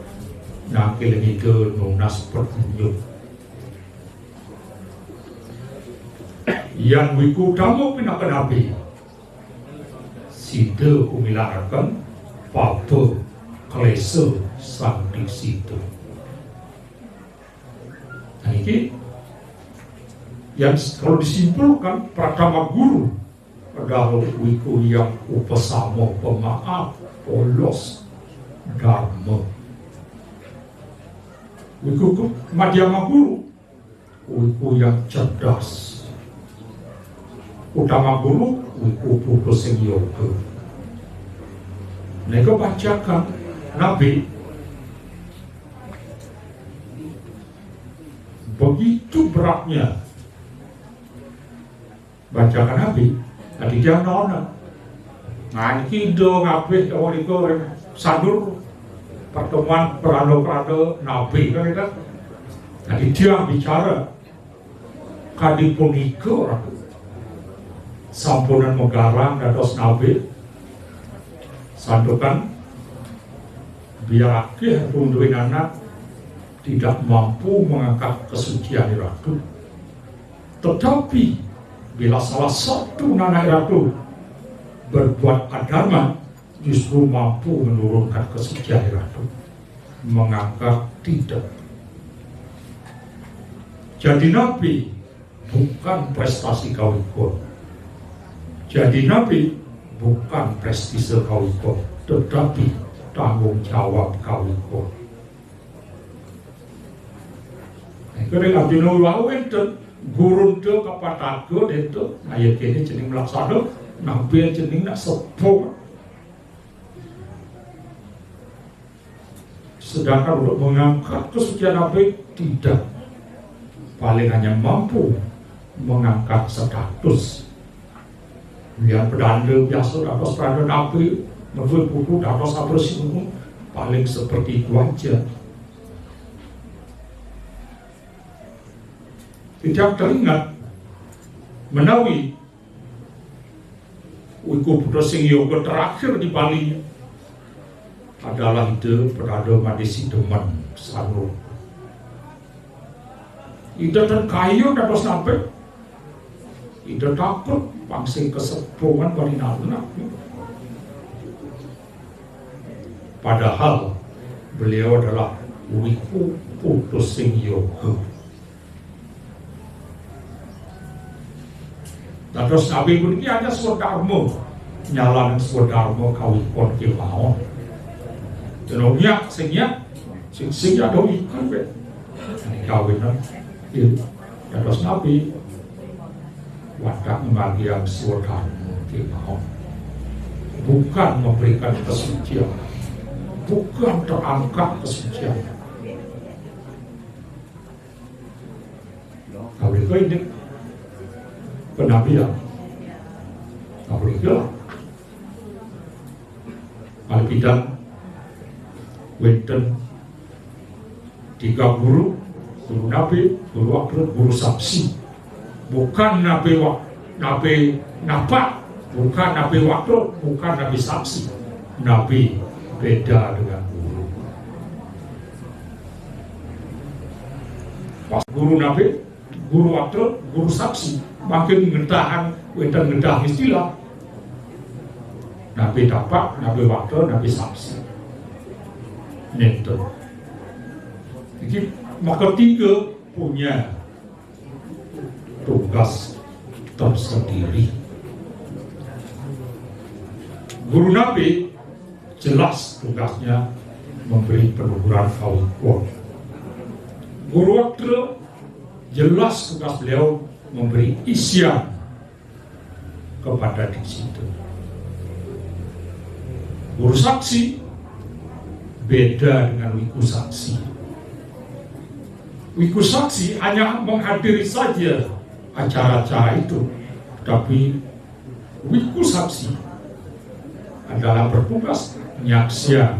nangkil itu nunas pertunjuk yang wiku tamu pinakan api sida umilarakan papa klese sang di situ. Nah ini yang kalau disimpulkan pratama guru adalah wiku yang upasama, pemaaf, polos, dharma. Wiku madhyama guru, wiku yang cerdas. Utama guru, wiku putu sing yoga. Mereka bacakan Nabi begitu beratnya bacakan Nabi tadi dia nona nganki do ngabeh awalika sadur pertemuan perado Nabi kan itu tadi dia bicara kadipunika sampunan megarang dados Nabi sandukan biar akhir punduin anak tidak mampu mengangkat kesucian ratu. Tetapi bila salah satu anak ratu berbuat adama, justru mampu menurunkan kesucian ratu. Mengangkat tidak. Jadi nabi bukan prestasi kawikon. Jadi nabi bukan prestise kawikon, tetapi tanggung jawab kawikon. Kering abdi nulwau enten guru itu kapatago itu ayat ini jening melaksana nabi jening nak sepuh. Sedangkan untuk mengangkat kesucian nabi tidak, paling hanya mampu mengangkat status. Biar pedanda biasa dapat pedanda nabi menurut buku dapat sabresi paling seperti itu aja. Tidak teringat menawi wiku putra sing yoga terakhir di Bali adalah ide pedada Madesi Demen Sanu. Ide terkayu dapat sampai ide takut pangsing kesepungan Balinalna. Padahal beliau adalah wiku putra sing yoga. Terus Nabi pun ini ada swadharma, nyalan swadharma kawikon kemauan. Jenongnya, singnya ada ikan be. Ini kawinan, terus Nabi wadah membagian swadharma kemauan, bukan memberikan kesucian, bukan terangkat kesucian. Kawin ini penabian, Afrika, Al-Bidang, Wenten, 3 guru Nabi, guru Akrab, guru Sabsi, bukan Nabi Napak, bukan Nabi Waktu, bukan Nabi Sabsi, Nabi beda dengan guru. Pas guru Nabi, guru Waktu, guru Sabsi, makin ngetahan, wedan ngedah istilah Nabi Dapak, Nabi Waktu, Nabi Sabsi Nento. Jadi maka 3 punya tugas tersendiri. Guru Nabi jelas tugasnya memberi penuturan kawikon. Guru Waktu jelas tugas beliau memberi isyan kepada disitu. Guru saksi beda dengan wiku saksi. Wiku saksi hanya menghadiri saja acara-acara itu, tapi wiku saksi adalah bertugas menyaksikan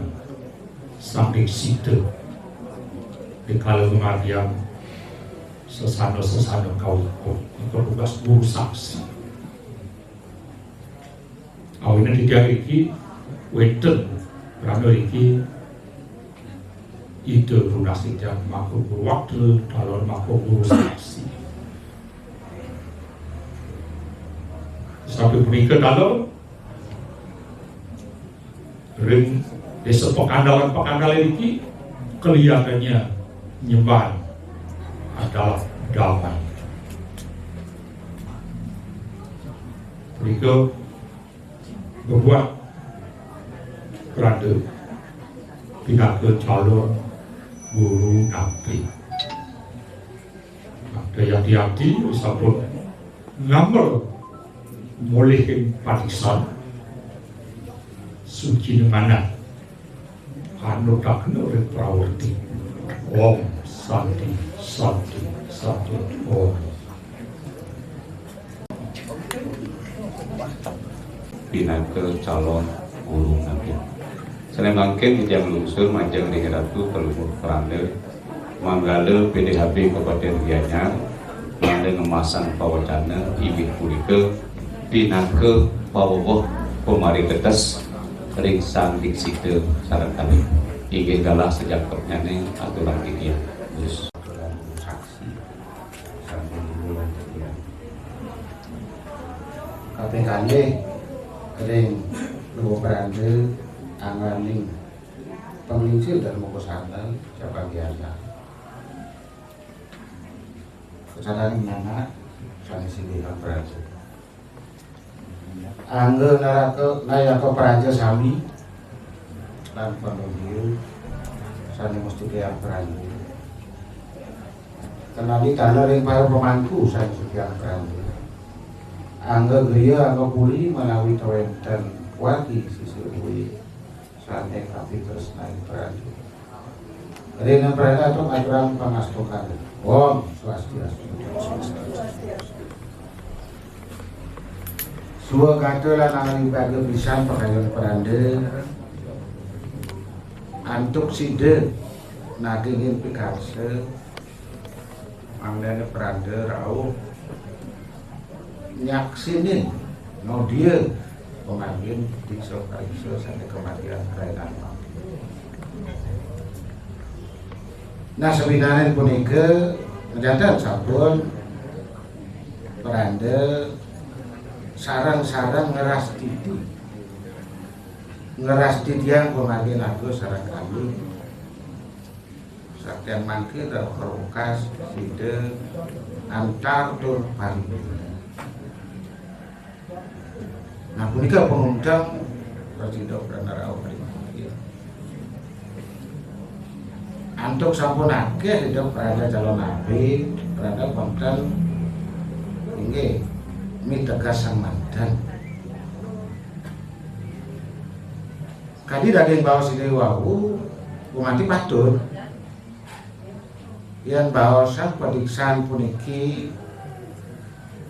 sang disitu di kala kematian sesana kau bertugas guru saksi. Awalnya tiga iki weten karena iki ide lunasi dan makhluk guru waktu dalam makhluk guru saksi. Sampai menikah dalam ring desa pekandalan ini kelihatannya nyembah adalah damai. Mereka berbuat kerana tidak ke calon guru nabi. Ada yang hati sabun ngambil molehin parisan suci mana anu tak kena oleh prawarti. Om Santi Santi Santi Om. Pinaka calon guru nabi. Selain mangkin yang lungsur majang di Ratu Pelumur Perande manggala PDHB Kabupaten Gianyar mangga ngemasang pawacana ibih pulika pinaka pawoboh pemari ketes ring sang diksite sareng kami inggih galah sejak pernyane aturan iki terus saksi sampai bulan sekian KPKD ring Luwu Perande anganing penglincir dan moko sandal cabang Gianyar. Kesalahan mana sanes sing Perande. Angge nayaka Perande sami lan penuju sane mesti kaya Perande. Kenali tanah ring para pemangku sane sekian Perande. Angge griya angge puli menawi tawenten wagi sisi kuwi sane kapi terus naik Perande. Ring Perande atau aturan pangastokan. Om Swastiastu. Suwa kata lan angan ibaga pisan pekayon Perande antuk side nagingin pikarse anggane Perande rauh nyaksinin no dia pemangkin dikso karikso sampai kematian kerajaan. Nah sebenarnya punika menjadi sampun Perande sarang-sarang ngeras titi yang pemangkin aku sarang kami saktian mangkir dan perukas side antar tur paling. Nah punika pengundang Presiden Pranara antuk sampun akeh hidup Perande calon nabi Perande konten inggih mitegas sang mandan kadi daging bawa sini wau kumati patut yang bawa sang pediksan puniki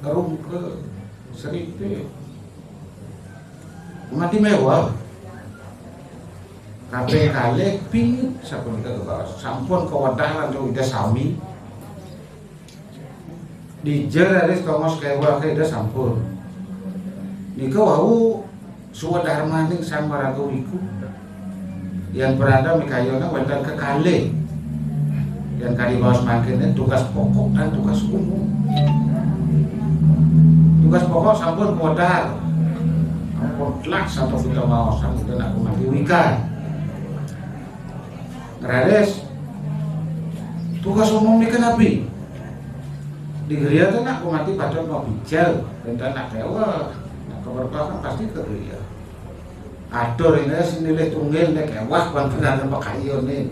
ngerum ke seripe kumati mewah kabeh kalih pingit sapunika kebawas sampun kewadahan to ida sami dijer aris tongos kewa keda sampun nika wau suwa darmaning sang maragawiku yang berada mikayona wonten kekalih yang kali bawas mangkene tugas pokok dan tugas umum. Tugas pokok sampun kewadahan ampun telak satu kita mau sampun nak kumati wikan Ngeres tugas umum ini kenapi di geria itu nak kumati padahal mau bijal dan nak dewa nak keberkahan pasti ke geria atur ini senilai tunggil nek ewah konfinan pakayon ini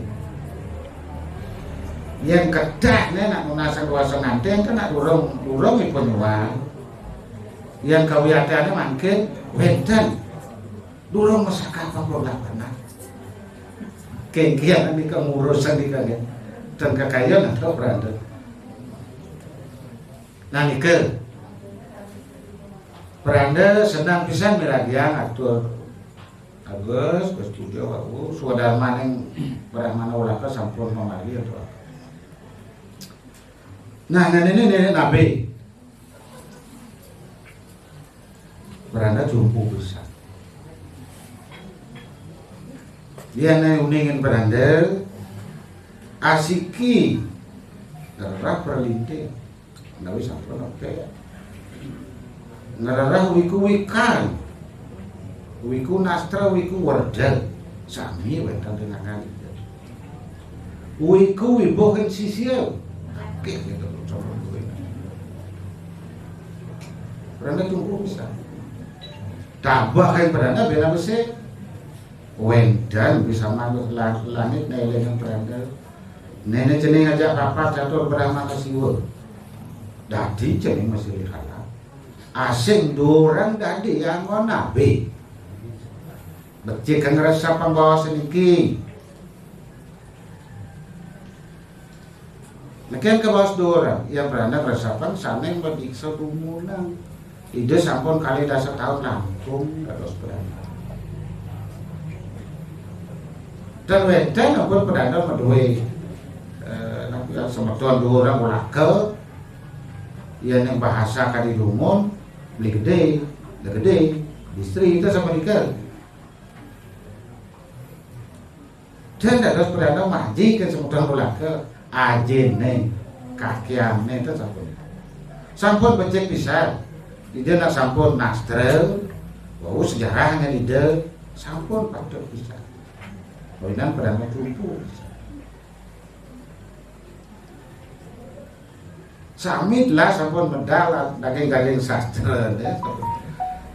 yang kedah nih nak menasan kuasa nanti kan nak durung ipun uang yang kawiyatannya mangkin wenten durung mesaka apa pernah kengkian ini kemurusan di kalian dan kekayaan atau berada nah nike beranda senang pisan miragian atur Agus bersetuju aku saudara maneng berahmana ulaka sampun memari atau nah ini nenek nabi beranda jumpu bisa dia naik beranda asiki ngarah perlinting nabi sampun oke ngarah wiku nastra wiku warda sami wenten dengan kali wiku wibohin sisiau oke gitu coba gue beranda jumpu bisa tambah kayak beranda bela besi wendan bisa manut langit nelengan beranda nenek jening aja rapat catur berama kasiwa dadi jening masih lihat asing dorang dadi yang nabi becik kan ngerasa pembawa seniki nekian ke bawah dorang yang beranda ngerasapan saneng berdiksa tumulang ide sampun kali dasar tahun lampung terus beranda dan wedan pun beranda medue semetuan dua orang ulaka yang bahasa kali lumun beli gede istri itu sama nikah dan terus beranda maji ke semetuan ulaka ajene kakiane itu sampun becek bisa ide nak sampun nastre wow sejarahnya ide sampun patut bisa Boinan beranda tumpu samit lah sampun medal daging sastra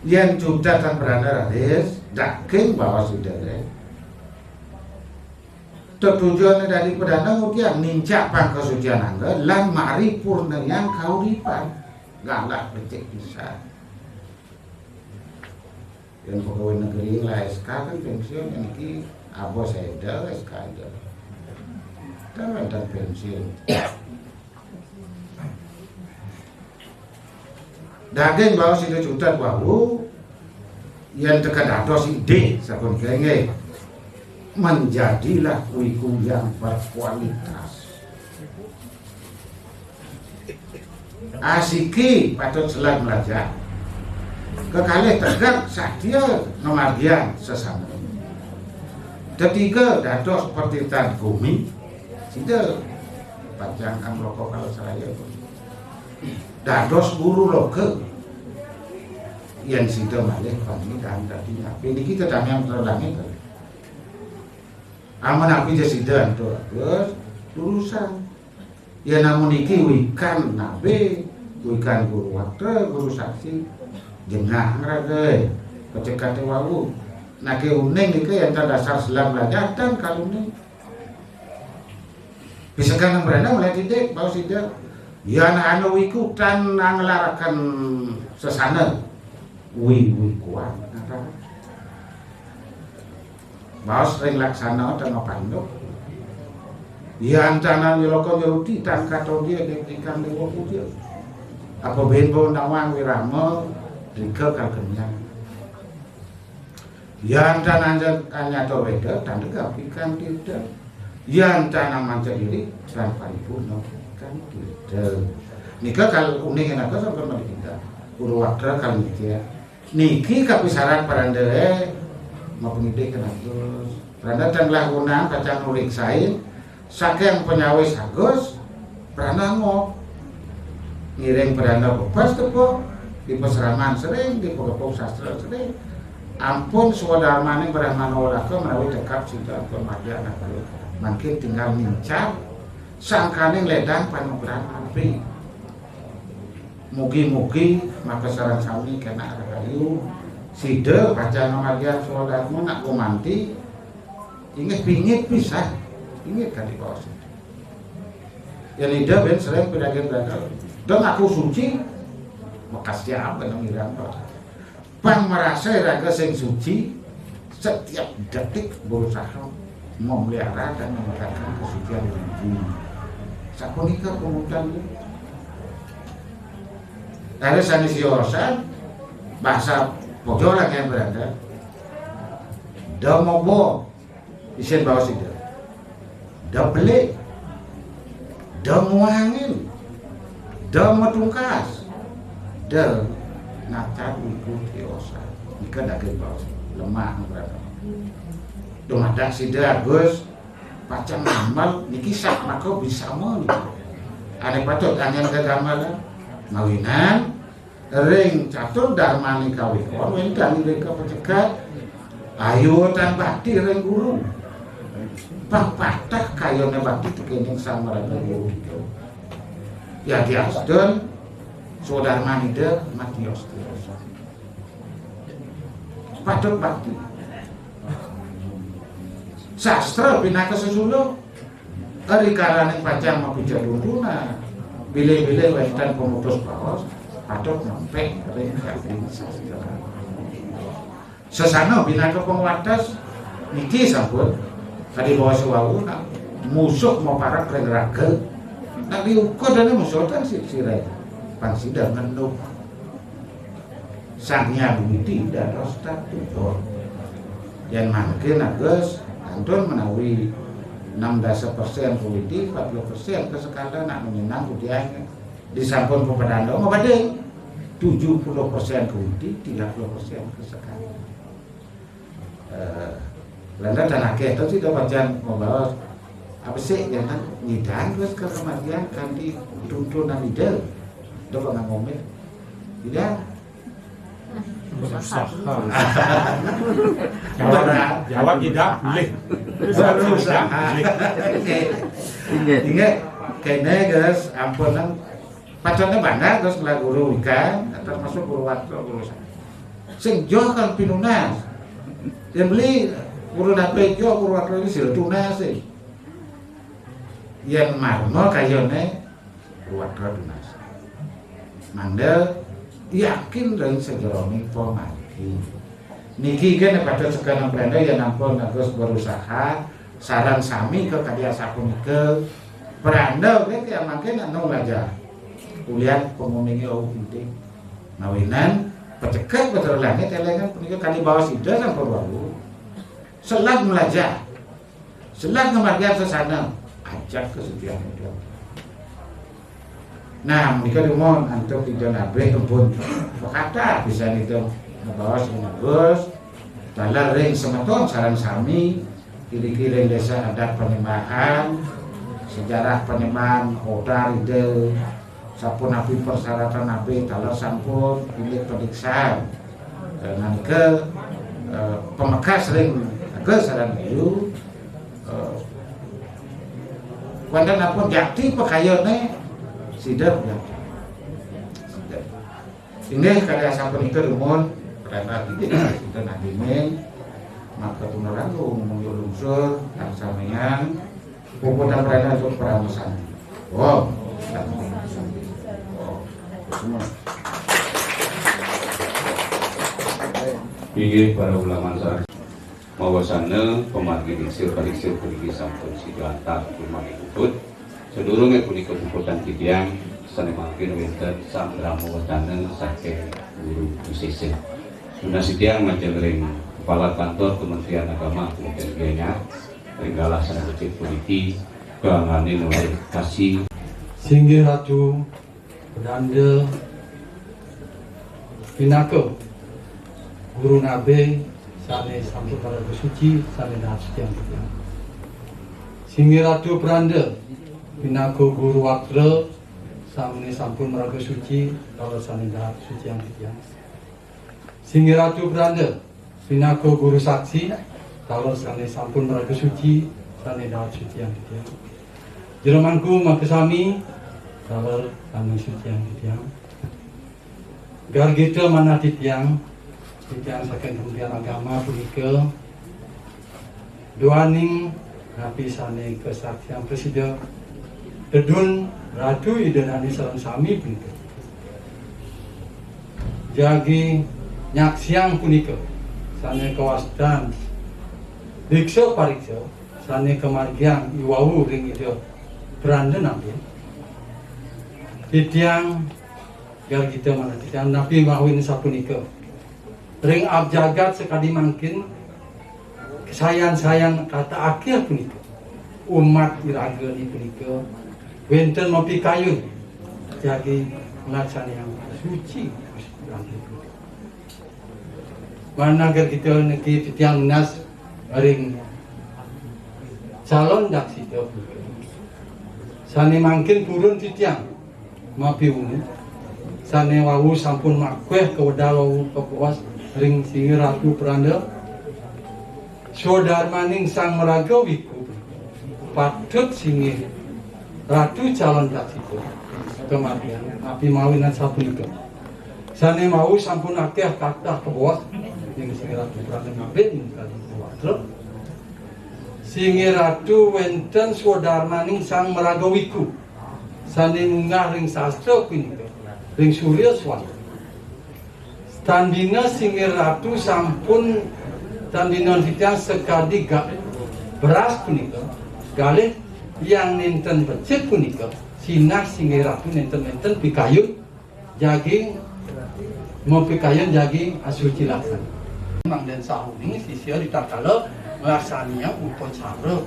yang sudah tan beranda radis daging bawa sudah tujuan dari perdana kemudian nincak pang kesucian angga lan mari purna yang kau lipat galak becek bisa yang pegawai negeri lah SK kan pensiun yang ini abos saya SK aja kan ada pensiun daging bawa situ juta bahu yang dekat atos ide sabun kenge menjadilah wiku yang berkualitas asiki patut selang belajar kekalih tegak sadia nomargian sesama ketiga dados pertitan bumi tidak panjangkan rokok kalau saya dados guru loke yang sudah malih kami dan tadinya ini kita damai terlangi aman api jasidan tu terus lulusan ya namun iki wikan nabe wikan guru waktu guru saksi jengah ngeragai kecekat wawu nake uning iki yang dasar selam belajar dan kalau ini bisa kan beranda mulai titik bau sidak ya anak wiku dan ngelarakan sesana wikuan bahwa sering laksana dan ngapandok ya ancanan yoloko yoludi dan kato dia diktikan dewa putih apa benbo nawang wirama dika kalkenyang ya ancanan anyato weda dan deka ikan tidak ya ancanan manca diri dan paripurna ikan tidak nika kalau unik enak sampai mati kita Purwakra kalau ya niki kapisaran parandere maupun ide kenagus beranda dan lagunan kacang nulik sain saking penyawis agus beranda ngok ngiring beranda bebas tepo di peseraman sering di pokok sastra sering ampun saudara maning berahmana walaka menawi dekap sudah ampun madya anak makin tinggal mincap sangkaning ledang panubran api mugi-mugi maka sarang sami kena rahayu sida baca nomadian saudaramu nak kumanti inget pingit bisa inget kan di bawah situ yang ida ben sering pedagang dan aku suci bekasnya apa namiran pang merasa raga sing suci setiap detik berusaha memelihara dan menegakkan kesucian diri. Sapunika kemudian dari sanesiosan bahasa Pojolang yang berada damobo isen bawa sida dabele damuangin damatungkas da nacar iku tiosa ika daging bawa lemah berada dumadak sida Gus pacang amal niki sak maka bisa mah ane patut anyen kegamal ngawinan ring catur darmani kawikon wendang mereka pencegat ayo tan bakti ring guru pang patah kayone bakti tekening samaraga guru itu ya diasdon saudara manida matios tiosa patut bakti sastra pinaka sesulo ari karaning pacang mapuja lunduna bile-bile wetan pemutus paus patut nempe ring kafing sastra sesana pinaka pengwadas niki sampun tadi bawa sewawu musuh mau para ring ragel nak diukur dan musuh kan sirai pangsida ngenduk sangnya budi dan rosta tutur yang mungkin agus Anton menawi 16% politik 40% kesekala nak menyenang budianya disampun pepadando mau badai 70% politik 30% kesekala Landa dan akhir itu tidak wajan membawa apa sih yang kan nyidang terus ke kematian kan di tuntunan ide itu nggak ngomel tidak Jawab tidak boleh. berusaha ingat kayaknya guys ampunan pacarnya bandar terus ngelah guru ikan termasuk guru waktu guru sing jauh kan pinunas yang beli guru nape jauh guru waktu ini sila tunas sih yang marmo kayone guru waktu tunas mandel yakin dan sejaroni pomaki niki kan pada sekarang beranda yang nampun agus berusaha saran sami ke karya sapunika beranda kan yang makin anu aja kuliah pengumingi penting nawinan pecekat betul langit elengan punika kali bawah sida sampun walu selat belajar selat kemargian sesana ajak kesediaan itu. Nah, mereka dimon antum tidak nabe tempun kata bisa itu bawa sebagus dalam ring semeton saran sami kiri-kiri desa adat penyembahan sejarah penyembahan otar ide sapun nabi persyaratan nabi dalam sampun pilih pediksaan dan ke pemekas ring ke saran itu wanda napun jakti pakayone sidap ya. Ini kada sampun itu rumun karena tidak kita nadimen maka tunaran ngomong lungsur dan samian puput dan perana untuk peramusan. Wow. Semua. Pinggir para ulama masyarakat bahwasana pemargi diksir pergi sampun sidoantar rumah ikut sedurunge punika puputan tidiang sane mangkin wonten samdramu wetane saking guru UCC. Sudah sidiang majelring kepala kantor Kementerian Agama kemudian biaya ringgalah sana kecil politi kangane mulai kasih Singgih Ratu Pedanda Pinaka Guru Nabe sane sampun pada suci sane nasiang tiang Singgih Ratu Pedanda Pinaka Guru Wakra samne sampun meraga suci kalau sane dah suci yang tiang Singgih Ratu Pedanda Pinaka Guru Saksi kalau sane sampun meraga suci sane dah suci yang tiang Jeromanku makasami kalau sane suci yang tiang Gargita mana titiang saking Kementerian Agama punika doaning rapi sane kesaksian presiden Dedun Ratu Idenani Salam Sami punika jagi nyaksiang punika sane kawastan dikso parikso sane kemargian iwau ring itu beranda nabi titiang gar kita mana titiang nabi mawin sapunika ring abjagat sekali mungkin sayang kata akhir punika umat iraga ni punika wenten mopi kayu jagi melaksana yang suci mana agar kita neki titiang nas ring calon dak sito sane mangkin purun titiang mapi unu sane wau sampun makweh ke wedal wau kepuas ring singi ratu peranda saudar maning sang meraga wiku patut singi ratu calon dak sito kematian api mawinan sapunika sane mau sampun akeh kathah kepuas yang singi ratu peranda ngabet kali kuwatra singi ratu wenten saudar maning sang meraga wiku sane munggah ring sastra punika ring surya swasta tandina singi ratu sampun tandina titiang sekadi gak beras punika galih yang nenten becik punika sinah singi ratu nenten pikayun jagi mau pikayun jagi asuci laksana mang den sahuni sisia ditakala melaksaninya upacara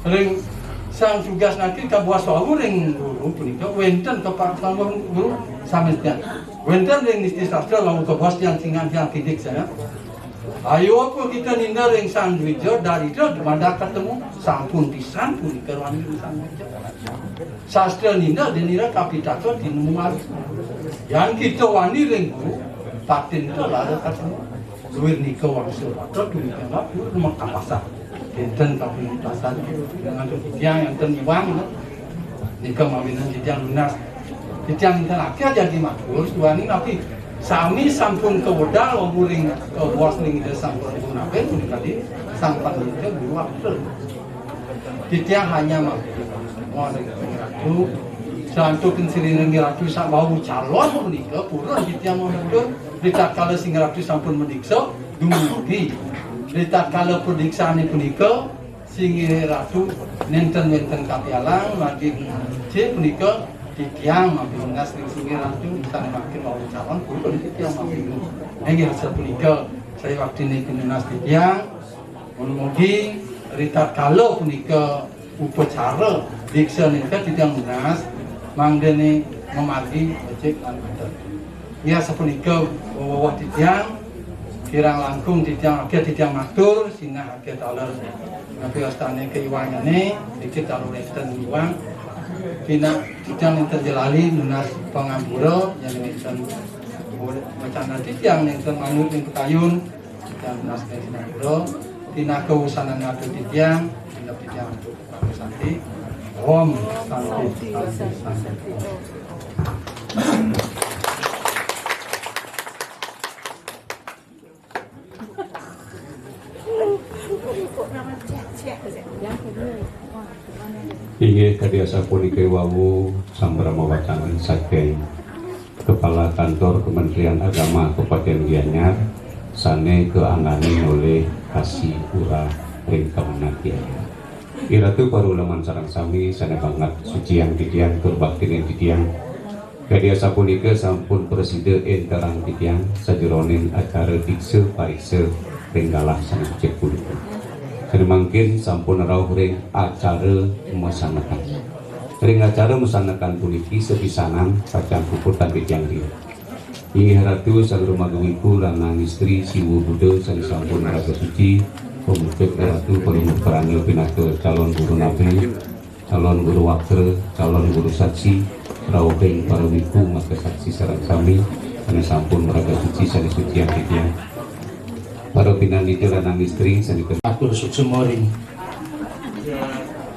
ring sang tugas nanti kabuat sawu ring guru punika wenten kepada guru sampeyan wenten ring istisastra lalu kabuat yang singan yang tidik saya ayo apa kita ninda ring sang dwija dari itu dimana ketemu sampun pisan punika wani sang dwija sastra ninda denira kapitato dinemu yang kita wani ring guru patin itu lalu ketemu luir nika wangsul atau punika ngap rumah kapasan enten kapitasan dengan titiang yang terniwang nika mawinan titiang lunas titiang enten akhir jadi matur suani tapi sami sampun kewedal wuring bos ning sampun gunakan punika di sampan itu guru aktor titiang hanya mau ratu santukin sirine ratu sak bau calon punika purun titiang mundur ditakala sing ratu sampun mendiksa dumugi ditakala pediksane punika sing ratu nenten kapialang lagi cek punika titiang mampir ngas sing ratu tan makin mau calon purun titiang mampir nggih sapunika saya waktu ini pinunas titiang mugi ditakala punika upacara diksa nenten titiang munas mangdene memati becik lan ya sapunika wawah titiang kirang langkung titiang akhir titiang matur sinah akhir taler tapi astane keiwangane dikit taler enten iwang pina titiang enten jelali lunas pangambura yang enten macana titiang enten manut ing kayun titiang lunas pangambura tina keusanan ngatur titiang tina titiang untuk santi Om Santi Inggih kadiasa puniki wau sambrama wacanan saking Kepala Kantor Kementerian Agama Kabupaten Gianyar sane keangani oleh Kasih Pura ring Kemenak Gianyar. Iratu parulaman sareng sami sane banget suci yang titiang tur bakti titiang kadiasa punika sampun preside enterang titiang sajeroning acara dikse parikse ringgalah sane cek punika kene mangkin sampun rawuh ring acara masanakan ring acara masanakan puniki sepisanan kacang puputan titiang dia inggih ratu salurumagewiku lanang istri siwu buddha sane sampun raga suci pemutuk ratu pelumut peranil pinaka calon guru nabi calon guru wakil calon guru saksi rawuhing para wiku maka saksi sareng sami karena sampun meraga suci sani suci yang titiang para pinaniti lanang istri sani atur suksemoring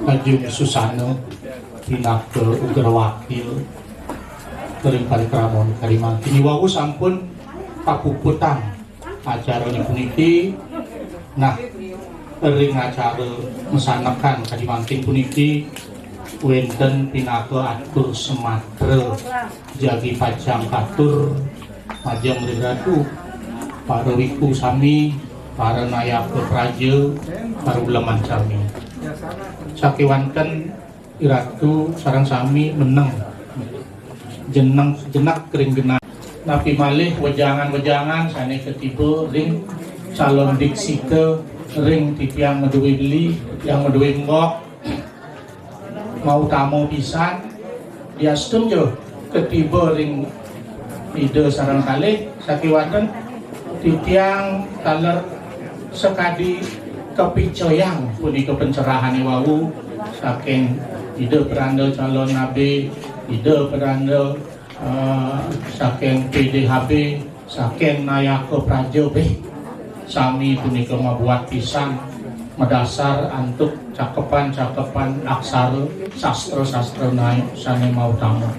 Ajum Susano pinaka ugra wakil kering parikramon Kalimantan wau sampun kapuputan acara puniki nah ring acara mesanakan Kalimantan puniki wenten pinaka atur sematre jagi pacang katur majang ratu para wiku sami para nayaka praja para ulaman sami sakewanten iratu sarang sami meneng jeneng jenak kering genah napi malih wejangan-wejangan sane ketiba ring calon diksike ring tipiang ngeduwe beli yang ngeduwe mbok mau tamu pisan diastum jo ketiba ring ide sarang kalih sakiwanten titiang taler sekadi kepicoyang punika pencerahan wau saking ide peranda calon nabi ide peranda saking PDHB saking nayaka praja beh sami punika mabuat pisan medasar antuk cakepan-cakepan aksara sastra-sastra naik sane mau tamu